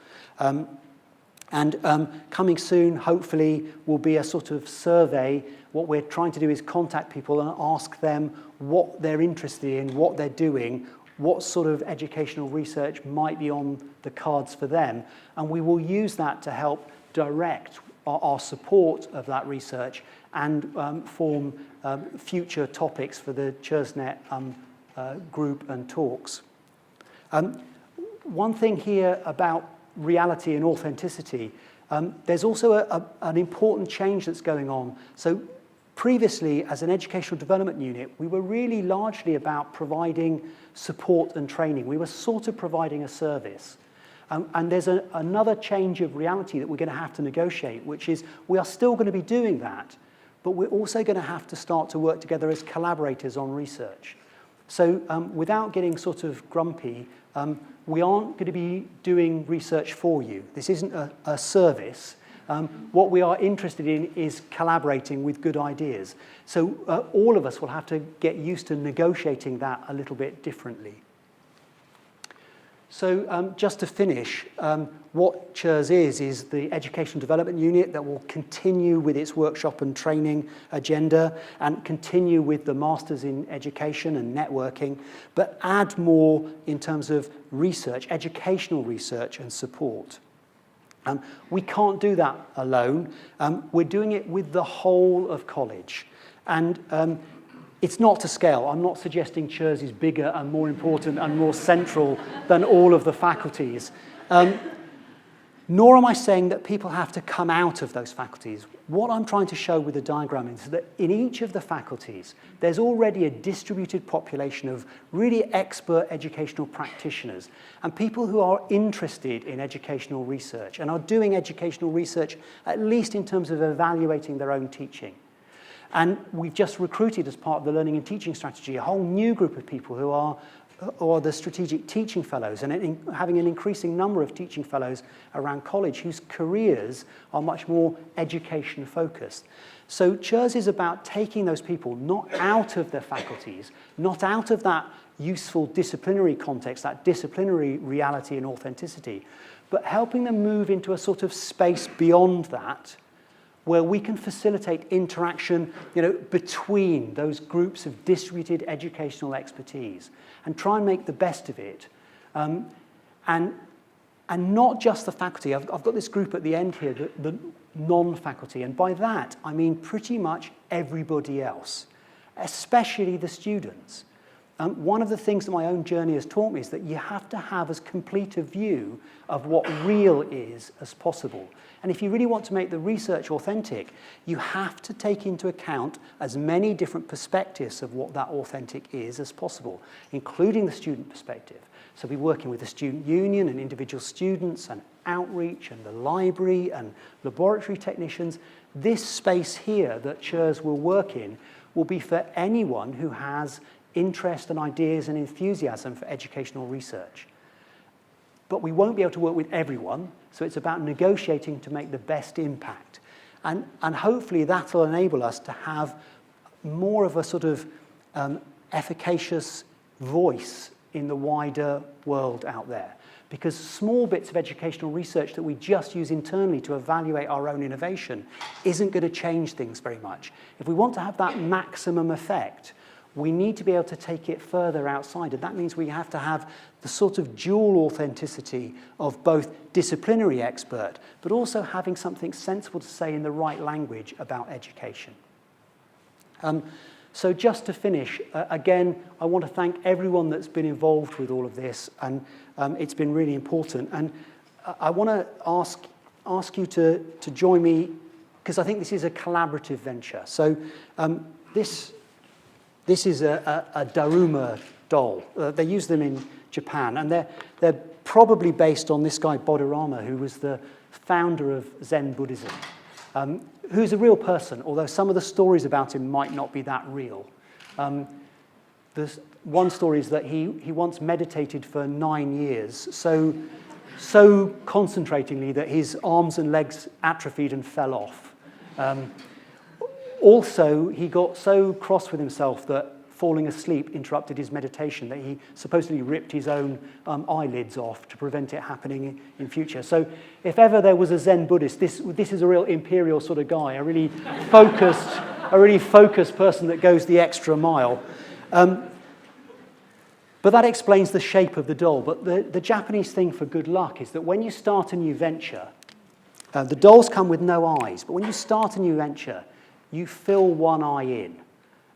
Coming soon, hopefully, will be a sort of survey. What we're trying to do is contact people and ask them what they're interested in, what they're doing, what sort of educational research might be on the cards for them. And we will use that to help direct our support of that research and form future topics for the CHERSnet group and talks. One thing here about reality and authenticity, there's also an important change that's going on. So previously, as an educational development unit, we were really largely about providing support and training. We were sort of providing a service. And there's another change of reality that we're going to have to negotiate, which is we are still going to be doing that, but we're also going to have to start to work together as collaborators on research. So without getting sort of grumpy, we aren't going to be doing research for you. This isn't a service. What we are interested in is collaborating with good ideas. So all of us will have to get used to negotiating that a little bit differently. So just to finish, what CHERS is the Education Development Unit that will continue with its workshop and training agenda and continue with the Masters in Education and networking, but add more in terms of research, educational research and support. We can't do that alone. We're doing it with the whole of college. And it's not to scale. I'm not suggesting CHERS is bigger and more important and more central than all of the faculties. Nor am I saying that people have to come out of those faculties. What I'm trying to show with the diagram is that in each of the faculties, there's already a distributed population of really expert educational practitioners and people who are interested in educational research and are doing educational research, at least in terms of evaluating their own teaching. And we've just recruited, as part of the Learning and Teaching Strategy, a whole new group of people who are the Strategic Teaching Fellows, and having an increasing number of teaching fellows around college whose careers are much more education-focused. So CHERS is about taking those people not out of their faculties, not out of that useful disciplinary context, that disciplinary reality and authenticity, but helping them move into a sort of space beyond that, where we can facilitate interaction, between those groups of distributed educational expertise and try and make the best of it. And not just the faculty. I've got this group at the end here, the non-faculty, and by that I mean pretty much everybody else, especially the students. One of the things that my own journey has taught me is that you have to have as complete a view of what real is as possible. And if you really want to make the research authentic, you have to take into account as many different perspectives of what that authentic is as possible, including the student perspective. So we'll be working with the student union and individual students and outreach and the library and laboratory technicians. This space here that CHERS will work in will be for anyone who has interest and ideas and enthusiasm for educational research. But we won't be able to work with everyone, so it's about negotiating to make the best impact. And hopefully that will enable us to have more of a sort of efficacious voice in the wider world out there. Because small bits of educational research that we just use internally to evaluate our own innovation isn't going to change things very much. If we want to have that maximum effect, we need to be able to take it further outside, and that means we have to have the sort of dual authenticity of both disciplinary expert, but also having something sensible to say in the right language about education. So just to finish, again, I want to thank everyone that's been involved with all of this, and it's been really important. And I want to ask you to join me, because I think this is a collaborative venture. So This is a Daruma doll. They use them in Japan, and they're probably based on this guy Bodhirama, who was the founder of Zen Buddhism, who's a real person, although some of the stories about him might not be that real. There's one story is that he once meditated for 9 years, so concentratingly that his arms and legs atrophied and fell off. Also, he got so cross with himself that falling asleep interrupted his meditation that he supposedly ripped his own eyelids off to prevent it happening in future. So if ever there was a Zen Buddhist, this is a real Imperial sort of guy, a really focused person that goes the extra mile. But that explains the shape of the doll. But the Japanese thing for good luck is that when you start a new venture, the dolls come with no eyes, but when you start a new venture, you fill one eye in,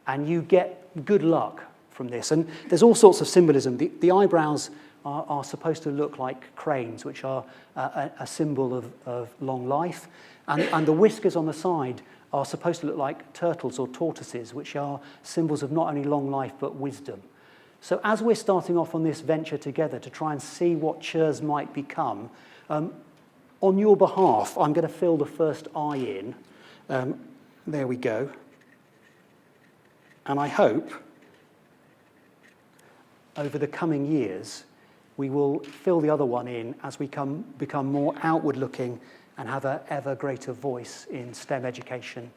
and you get good luck from this. And there's all sorts of symbolism. The eyebrows are supposed to look like cranes, which are a symbol of long life. And the whiskers on the side are supposed to look like turtles or tortoises, which are symbols of not only long life, but wisdom. So as we're starting off on this venture together to try and see what CHERS might become, on your behalf, I'm going to fill the first eye in. There we go. And I hope over the coming years, we will fill the other one in as we become more outward-looking and have an ever greater voice in STEM education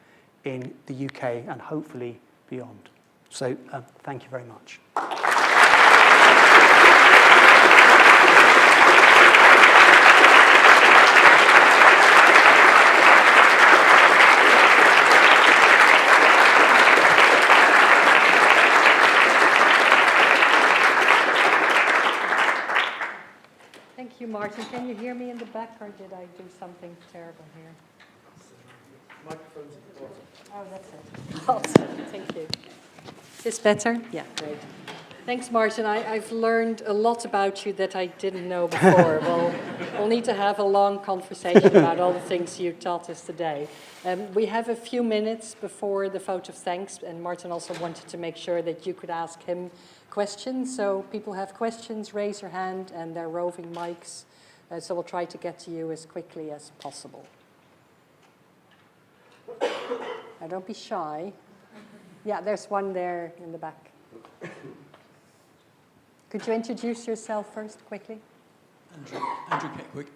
in the UK and hopefully beyond. So thank you very much. Thank you, Martyn. Can you hear me in the back, or did I do something terrible here? Microphone's at the bottom. Oh, that's it. Awesome. Thank you. Is this better? Yeah, great. Thanks, Martyn. I've learned a lot about you that I didn't know before. We'll need to have a long conversation about all the things you taught us today. We have a few minutes before the vote of thanks, and Martyn also wanted to make sure that you could ask him questions. So people have questions, raise your hand, and they're roving mics. So we'll try to get to you as quickly as possible. Now, don't be shy. Yeah, there's one there in the back. Could you introduce yourself first, quickly? Andrew Keckwick.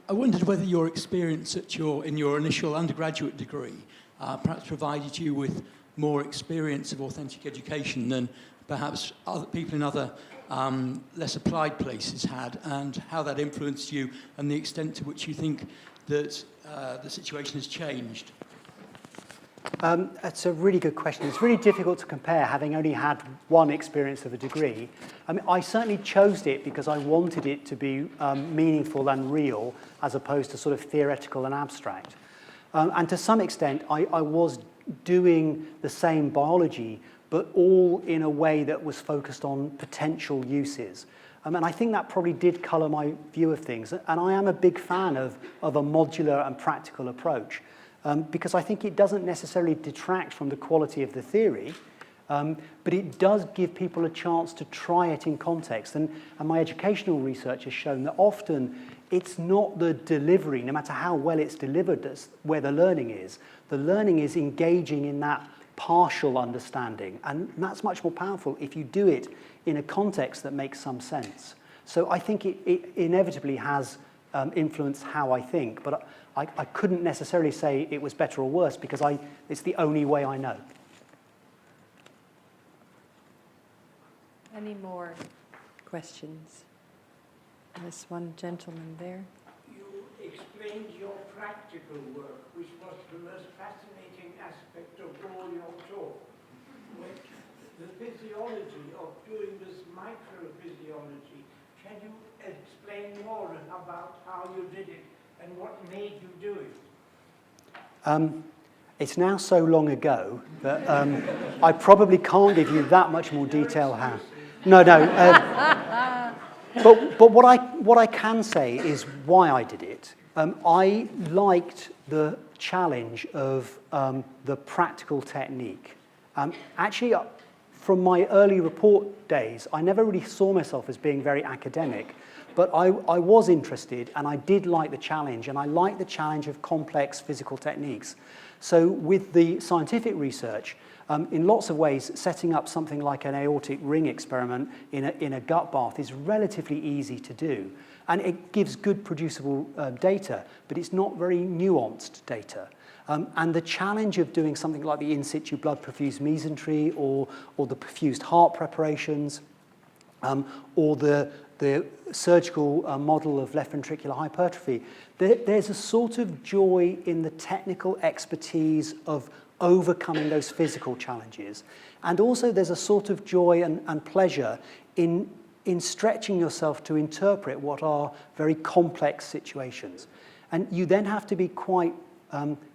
I wondered whether your experience in your initial undergraduate degree perhaps provided you with more experience of authentic education than perhaps other people in other less applied places had, and how that influenced you and the extent to which you think that the situation has changed. That's a really good question. It's really difficult to compare, having only had one experience of a degree. I mean, I certainly chose it because I wanted it to be meaningful and real, as opposed to sort of theoretical and abstract. And to some extent, I was doing the same biology, but all in a way that was focused on potential uses. And I think that probably did colour my view of things. And I am a big fan of a modular and practical approach. Because I think it doesn't necessarily detract from the quality of the theory, but it does give people a chance to try it in context. And my educational research has shown that often it's not the delivery, no matter how well it's delivered, that's where the learning is. The learning is engaging in that partial understanding, and that's much more powerful if you do it in a context that makes some sense. So I think it inevitably has influenced how I think, but I couldn't necessarily say it was better or worse because it's the only way I know. Any more questions? There's one gentleman there. You explained your practical work, which was the most fascinating aspect of all your talk. Which the physiology of doing this microphysiology. Can you explain more about how you did it and what made you do it? It's now so long ago that I probably can't give you that much more detail how. No. But what I can say is why I did it. I liked the challenge of the practical technique. Actually, from my early report days, I never really saw myself as being very academic. But I was interested, and I did like the challenge, and I liked the challenge of complex physical techniques. So with the scientific research, in lots of ways, setting up something like an aortic ring experiment in a gut bath is relatively easy to do. And it gives good producible data, but it's not very nuanced data. And the challenge of doing something like the in situ blood perfused mesentery or the perfused heart preparations, or the surgical model of left ventricular hypertrophy, there's a sort of joy in the technical expertise of overcoming those physical challenges. And also there's a sort of joy and pleasure in stretching yourself to interpret what are very complex situations. And you then have to be quite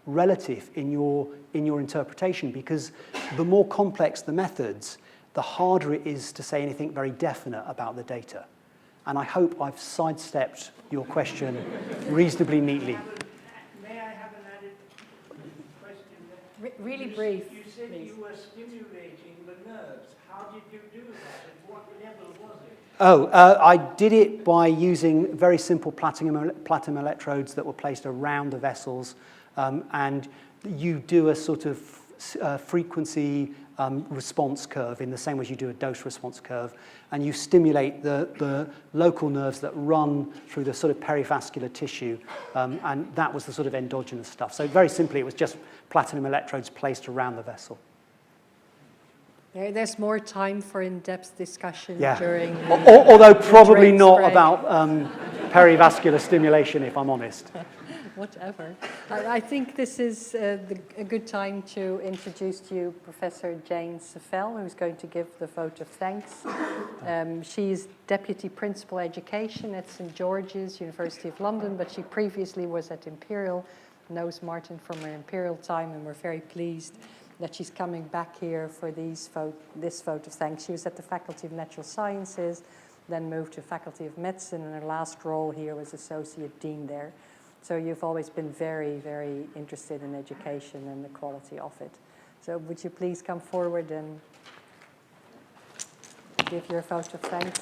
relative in your interpretation, because the more complex the methods, the harder it is to say anything very definite about the data. And I hope I've sidestepped your question reasonably neatly. May I have an added question Really brief, You said please. you were stimulating the nerves. How did you do that? At what level was it? Oh, I did it by using very simple platinum electrodes that were placed around the vessels, and you do a sort of frequency response curve in the same way as you do a dose response curve, and you stimulate the local nerves that run through the sort of perivascular tissue, and that was the sort of endogenous stuff. So very simply, it was just platinum electrodes placed around the vessel. There's more time for in-depth discussion Yeah. during Although probably drinks not break. about perivascular stimulation, if I'm honest. Whatever. I think this is a good time to introduce to you Professor Jane Safel, who's going to give the vote of thanks. She's Deputy Principal Education at St George's, University of London, but she previously was at Imperial, knows Martyn from her Imperial time, and we're very pleased that she's coming back here for this vote of thanks. She was at the Faculty of Natural Sciences, then moved to Faculty of Medicine, and her last role here was Associate Dean there. So you've always been very, very interested in education and the quality of it. So would you please come forward and give your vote of thanks?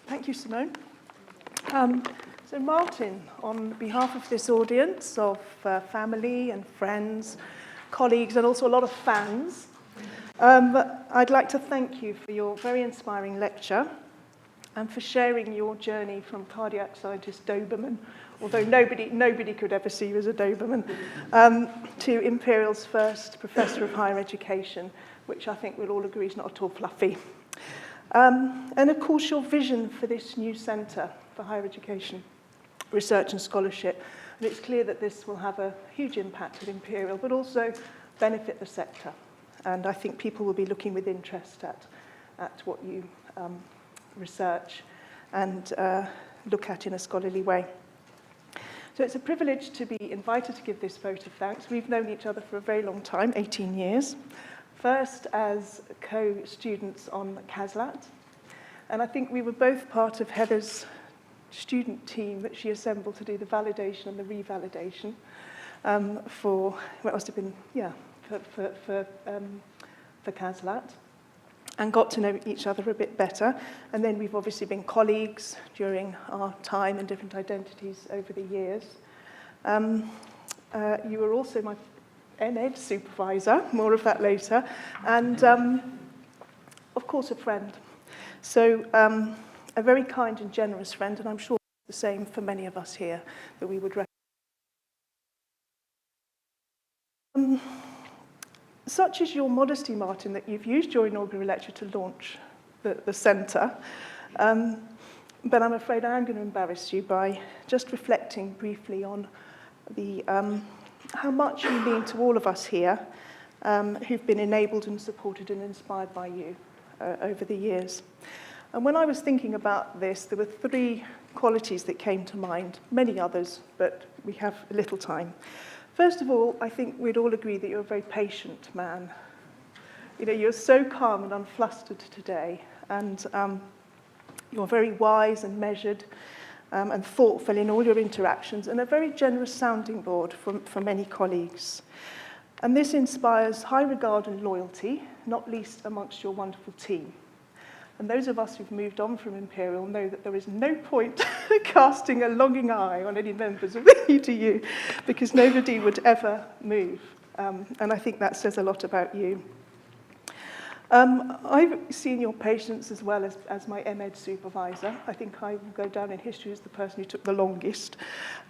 Thank you, Simone. So Martyn, on behalf of this audience of family and friends, colleagues, and also a lot of fans, I'd like to thank you for your very inspiring lecture and for sharing your journey from cardiac scientist Doberman, although nobody could ever see you as a Doberman, to Imperial's first Professor of Higher Education, which I think we'll all agree is not at all fluffy. And of course, your vision for this new centre for higher education, research and scholarship. And it's clear that this will have a huge impact at Imperial, but also benefit the sector. And I think people will be looking with interest at what you research and look at in a scholarly way. So it's a privilege to be invited to give this vote of thanks. We've known each other for a very long time, 18 years. First as co-students on CASLAT, and I think we were both part of Heather's student team that she assembled to do the validation and the revalidation for what must have been, for CASLAT, and got to know each other a bit better. And then we've obviously been colleagues during our time and different identities over the years. You were also my NEd supervisor, more of that later, and of course a friend. So a very kind and generous friend, and I'm sure the same for many of us here that we would recommend. Such is your modesty, Martyn, that you've used your inaugural lecture to launch the centre, but I'm afraid I am going to embarrass you by just reflecting briefly on the how much you mean to all of us here who've been enabled and supported and inspired by you over the years. And when I was thinking about this, there were 3 qualities that came to mind, many others, but we have little time. First of all, I think we'd all agree that you're a very patient man. You know, you're so calm and unflustered today, and you're very wise and measured, and thoughtful in all your interactions, and a very generous sounding board for many colleagues. And this inspires high regard and loyalty, not least amongst your wonderful team. And those of us who've moved on from Imperial know that there is no point casting a longing eye on any members of the EDU, because nobody would ever move. And I think that says a lot about you. I've seen your patients as well as my MEd supervisor. I think I will go down in history as the person who took the longest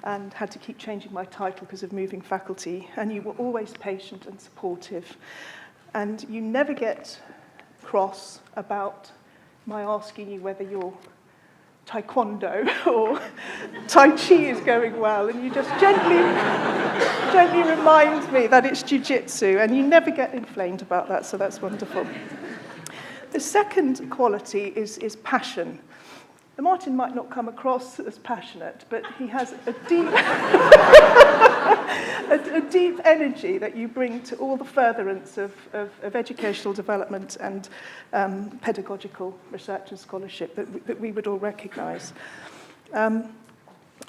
and had to keep changing my title because of moving faculty. And you were always patient and supportive. And you never get cross about my asking you whether your taekwondo or tai chi is going well. And you just gently remind me that it's jiu-jitsu, and you never get inflamed about that, so that's wonderful. The second quality is passion. Martyn might not come across as passionate, but he has a deep... a deep energy that you bring to all the furtherance of educational development and pedagogical research and scholarship that we would all recognise.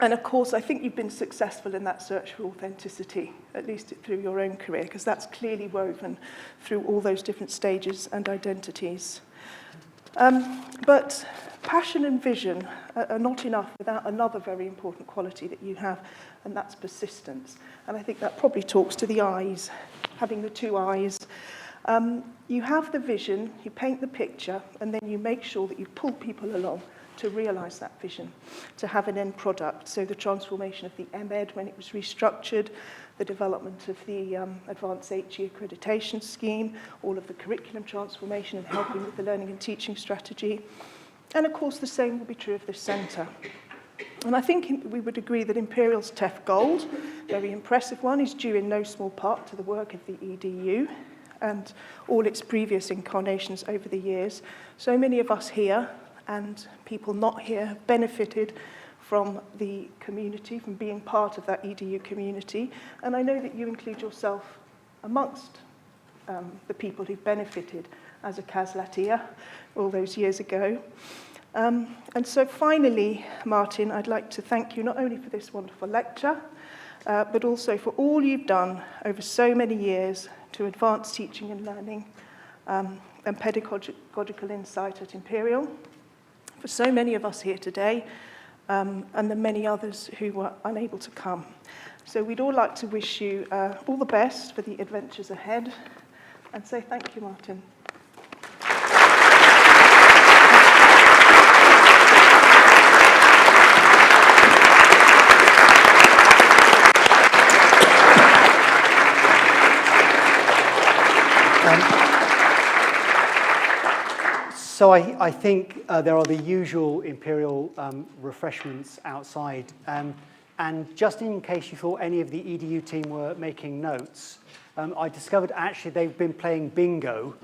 And of course, I think you've been successful in that search for authenticity, at least through your own career, because that's clearly woven through all those different stages and identities. But passion and vision are not enough without another very important quality that you have, and that's persistence. And I think that probably talks to the eyes, having the two eyes. You have the vision, you paint the picture, and then you make sure that you pull people along to realise that vision, to have an end product. So the transformation of the MEd when it was restructured, the development of the Advanced HE accreditation scheme, all of the curriculum transformation and helping with the learning and teaching strategy. And of course, the same will be true of this centre. And I think we would agree that Imperial's TEF Gold, very impressive one, is due in no small part to the work of the EDU and all its previous incarnations over the years. So many of us here and people not here have benefited from the community, from being part of that EDU community. And I know that you include yourself amongst the people who've benefited as a Cas Latia all those years ago. And so finally, Martyn, I'd like to thank you not only for this wonderful lecture, but also for all you've done over so many years to advance teaching and learning and pedagogical insight at Imperial. For so many of us here today, and the many others who were unable to come. So we'd all like to wish you all the best for the adventures ahead, and say thank you, Martyn. So I think there are the usual Imperial refreshments outside. And just in case you thought any of the EDU team were making notes, I discovered actually they've been playing bingo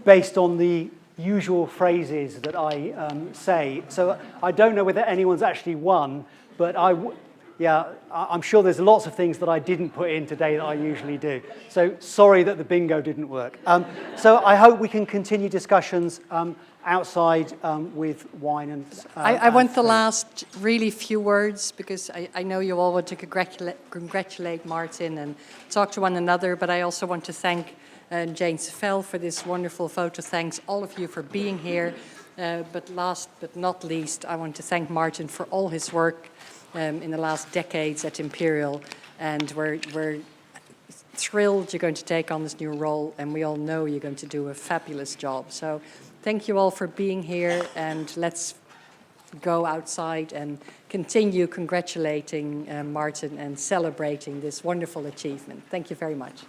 based on the usual phrases that I say. So I don't know whether anyone's actually won, but I'm sure there's lots of things that I didn't put in today that I usually do. So sorry that the bingo didn't work. So I hope we can continue discussions outside with wine and I want the food. last really few words, because I know you all want to congratulate Martyn and talk to one another, but I also want to thank Jane Sefell for this wonderful photo. Thanks all of you for being here. But last but not least, I want to thank Martyn for all his work in the last decades at Imperial, and we're thrilled you're going to take on this new role, and we all know you're going to do a fabulous job. So thank you all for being here, and let's go outside and continue congratulating Martyn and celebrating this wonderful achievement. Thank you very much.